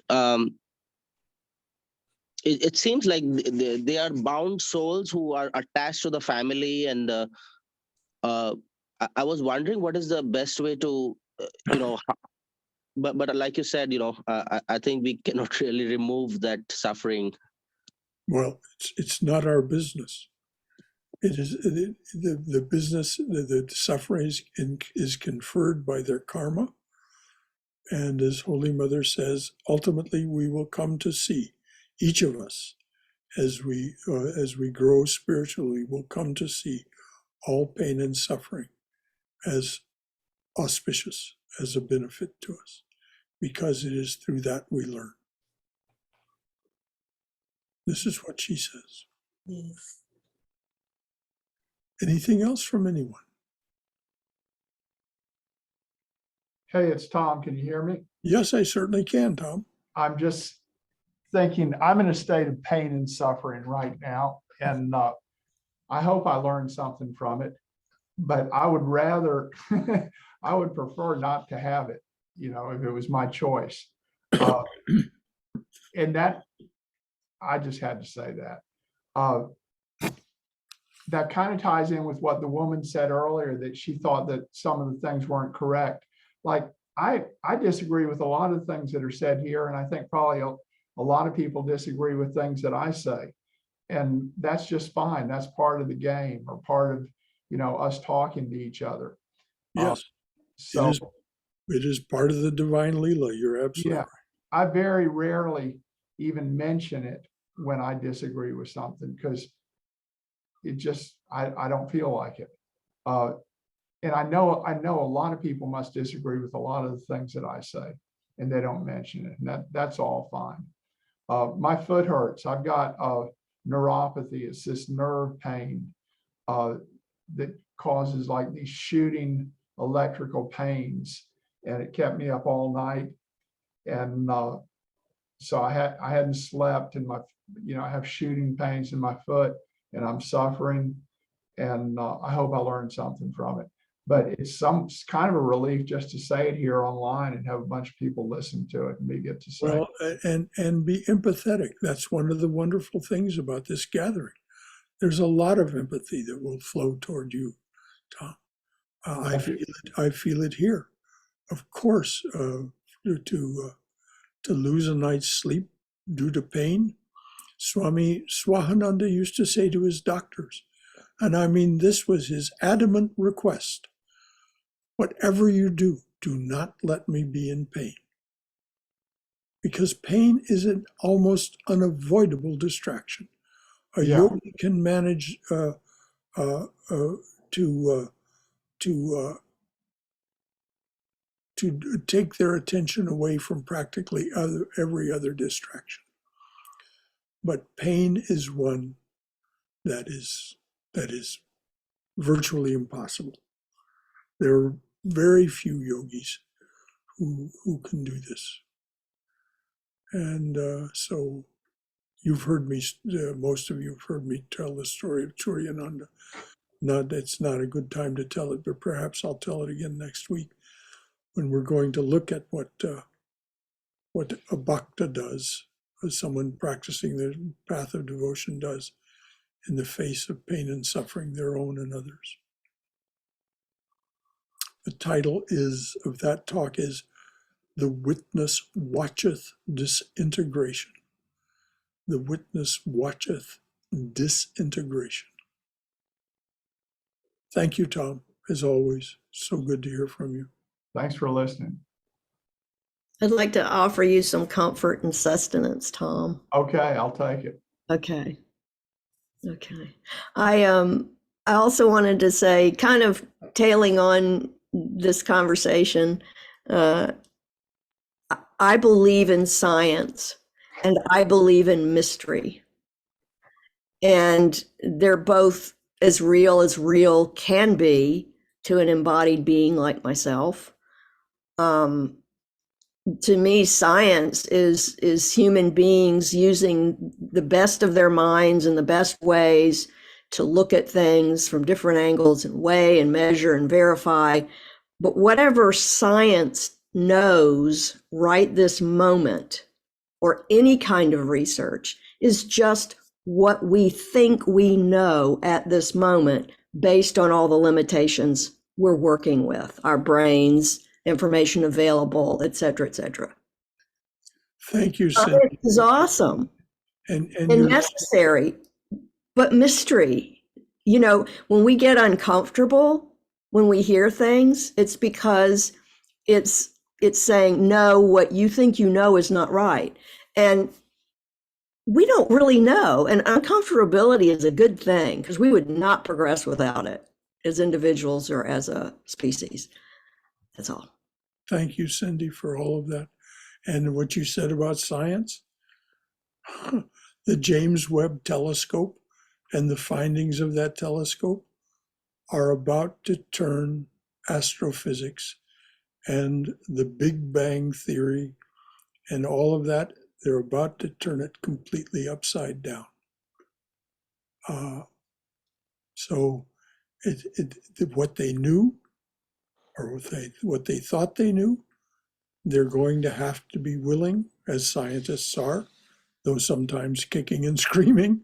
it seems like they are bound souls who are attached to the family, and I was wondering what is the best way to but like you said, I think we cannot really remove that suffering. Well, it's not our business. It is the business. The suffering is conferred by their karma, and as Holy Mother says, ultimately we will come to see, each of us, as we grow spiritually, will come to see all pain and suffering as auspicious, as a benefit to us, because it is through that we learn. This is what she says. Yes. Anything else from anyone? Hey, it's Tom. Can you hear me? Yes, I certainly can, Tom. I'm just thinking I'm in a state of pain and suffering right now, and I hope I learned something from it. But I would rather, I would prefer not to have it, if it was my choice. And that, I just had to say that. That kind of ties in with what the woman said earlier, that she thought that some of the things weren't correct. Like, I disagree with a lot of things that are said here, and I think probably a lot of people disagree with things that I say. And that's just fine. That's part of the game, or part of, us talking to each other. Yes, So it is part of the divine Leela. You're absolutely right. I very rarely even mention it when I disagree with something, because it just, I don't feel like it. And I know a lot of people must disagree with a lot of the things that I say, and they don't mention it, and that's all fine. My foot hurts. I've got neuropathy. It's this nerve pain that causes like these shooting electrical pains, and it kept me up all night. And so I hadn't slept, and I have shooting pains in my foot, and I'm suffering. And I hope I learned something from it. But it's kind of a relief just to say it here online and have a bunch of people listen to it and me get to say. Well, and be empathetic. That's one of the wonderful things about this gathering. There's a lot of empathy that will flow toward you, Tom. I feel it here. Of course, to lose a night's sleep due to pain, Swami Swahananda used to say to his doctors, and I mean this was his adamant request, whatever you do, do not let me be in pain. Because pain is an almost unavoidable distraction. A yogi can manage to take their attention away from practically every other distraction. But pain is one that is virtually impossible. There are very few yogis who can do this. And so you've heard me, most of you have heard me tell the story of Turyananda. It's not a good time to tell it, but perhaps I'll tell it again next week when we're going to look at what a bhakta does, as someone practicing the path of devotion does in the face of pain and suffering, their own and others. The title of that talk is The Witness Watcheth Disintegration. The Witness Watcheth Disintegration. Thank you, Tom, as always. So good to hear from you. Thanks for listening. I'd like to offer you some comfort and sustenance, Tom. Okay, I'll take it. Okay. Okay. I also wanted to say, kind of tailing on this conversation, I believe in science and I believe in mystery. And they're both as real can be to an embodied being like myself. To me, science is human beings using the best of their minds and the best ways to look at things from different angles and weigh and measure and verify. But whatever science knows right this moment, or any kind of research, is just what we think we know at this moment based on all the limitations we're working with, our brains, information available, et cetera, et cetera. Thank you, Cindy. This is awesome And and necessary, but mystery. You know, when we get uncomfortable, when we hear things, it's because it's saying, no, what you think you know is not right. And we don't really know. And uncomfortability is a good thing because we would not progress without it as individuals or as a species. That's all. Thank you, Cindy, for all of that. And what you said about science, the James Webb Telescope and the findings of that telescope are about to turn astrophysics and the Big Bang Theory and all of that, they're about to turn it completely upside down. So what they knew or what they thought they knew, they're going to have to be willing, as scientists are, though sometimes kicking and screaming,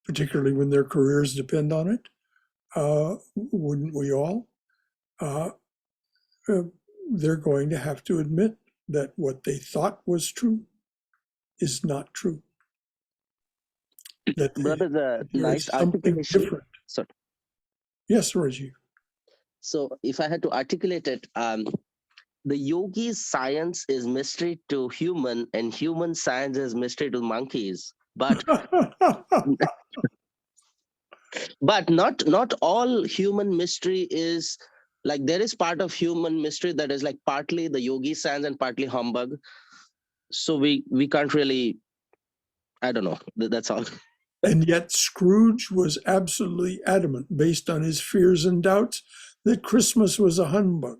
particularly when their careers depend on it. Wouldn't we all? They're going to have to admit that what they thought was true is not true. That Brother, the there nice is something articulation. different. Sorry. Yes, Rajiv. So if I had to articulate it, the yogi's science is mystery to human, and human science is mystery to monkeys. But not all human mystery is like, there is part of human mystery that is like partly the yogi science and partly humbug. So we can't really, I don't know. That's all. And yet Scrooge was absolutely adamant, based on his fears and doubts, that Christmas was a humbug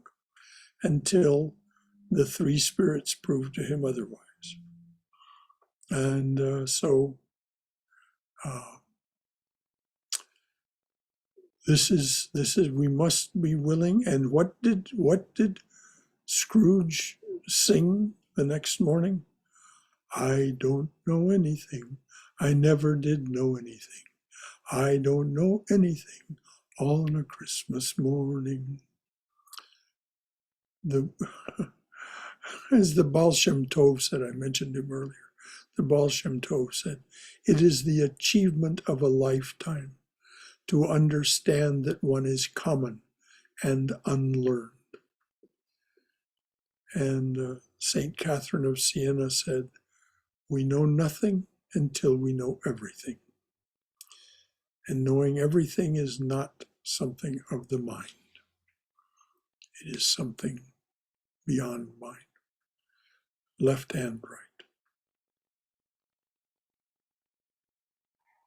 until the three spirits proved to him otherwise. And so this is we must be willing. And what did Scrooge sing the next morning? I don't know anything. I never did know anything. I don't know anything on a Christmas morning. As the Baal Shem Tov said, I mentioned him earlier, the Baal Shem Tov said, it is the achievement of a lifetime to understand that one is common and unlearned. And St. Catherine of Siena said, we know nothing until we know everything. And knowing everything is not something of the mind. It is something beyond mind. Left and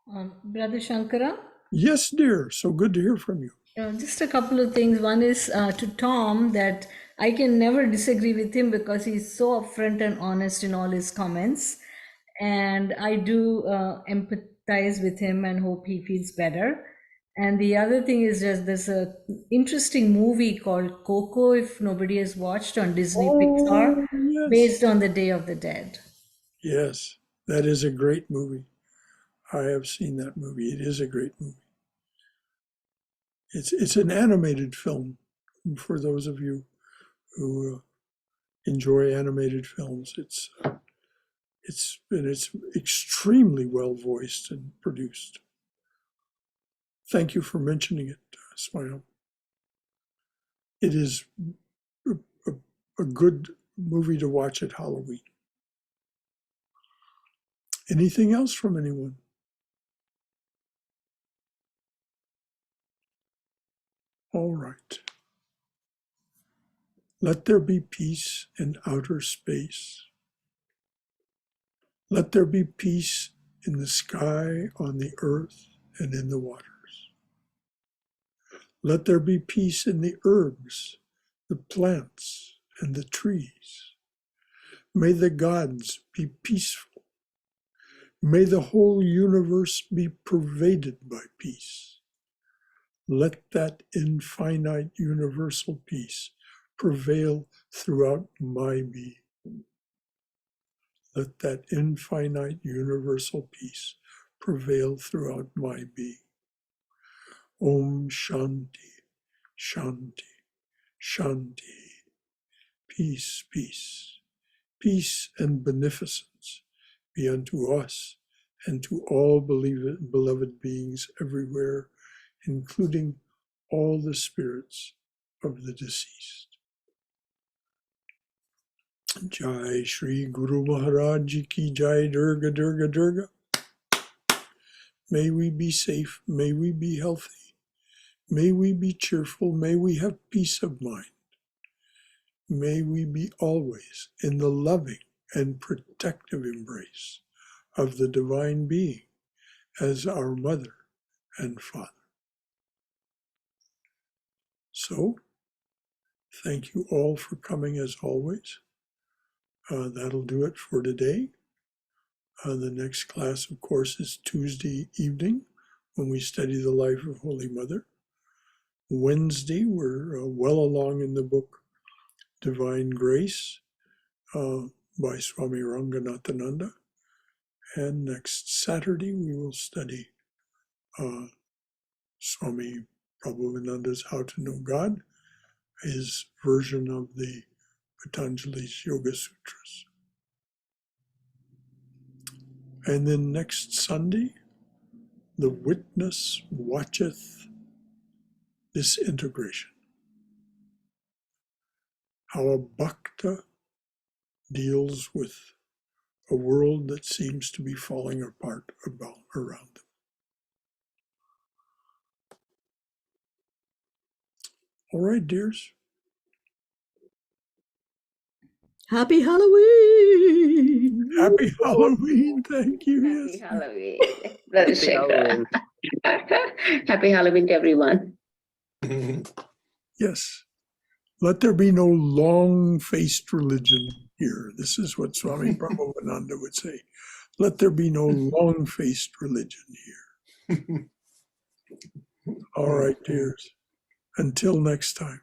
right. Brother Shankara? Yes, dear. So good to hear from you. Just a couple of things. One is to Tom, that I can never disagree with him because he's so upfront and honest in all his comments. And I do empathize with him and hope he feels better. And the other thing is just there's a interesting movie called Coco, if nobody has watched, on Disney Pixar, Yes. based on the Day of the Dead. Yes, that is a great movie. I have seen that movie. It is a great movie. It's an animated film for those of you who enjoy animated films. It's extremely well voiced and produced. Thank you for mentioning it, Smile. It is a good movie to watch at Halloween. Anything else from anyone? All right. Let there be peace in outer space. Let there be peace in the sky, on the earth, and in the waters. Let there be peace in the herbs, the plants, and the trees. May the gods be peaceful. May the whole universe be pervaded by peace. Let that infinite universal peace prevail throughout my being. Let that infinite universal peace prevail throughout my being. Om Shanti, Shanti, Shanti. Peace, peace, peace and beneficence be unto us and to all beloved beings everywhere, including all the spirits of the deceased. Jai Shri Guru Maharaj Ji Ki Jai. Durga, Durga, Durga. May we be safe, may we be healthy, may we be cheerful, may we have peace of mind. May we be always in the loving and protective embrace of the Divine Being as our Mother and Father. So, thank you all for coming as always. That'll do it for today. The next class, of course, is Tuesday evening when we study the life of Holy Mother. Wednesday, we're well along in the book Divine Grace by Swami Ranganathananda. And next Saturday, we will study Swami Prabhuvananda's How to Know God, his version of the Patanjali's Yoga Sutras. And then next Sunday, the witness watcheth disintegration. How a bhakta deals with a world that seems to be falling apart around them. All right, dears. Happy Halloween! Happy Halloween. Thank you. Happy Yes. Halloween, Brother Happy Shankara. Halloween. Happy Halloween to everyone. Yes. Let there be no long-faced religion here. This is what Swami Prabhupada would say. Let there be no long-faced religion here. All right, dears. Until next time.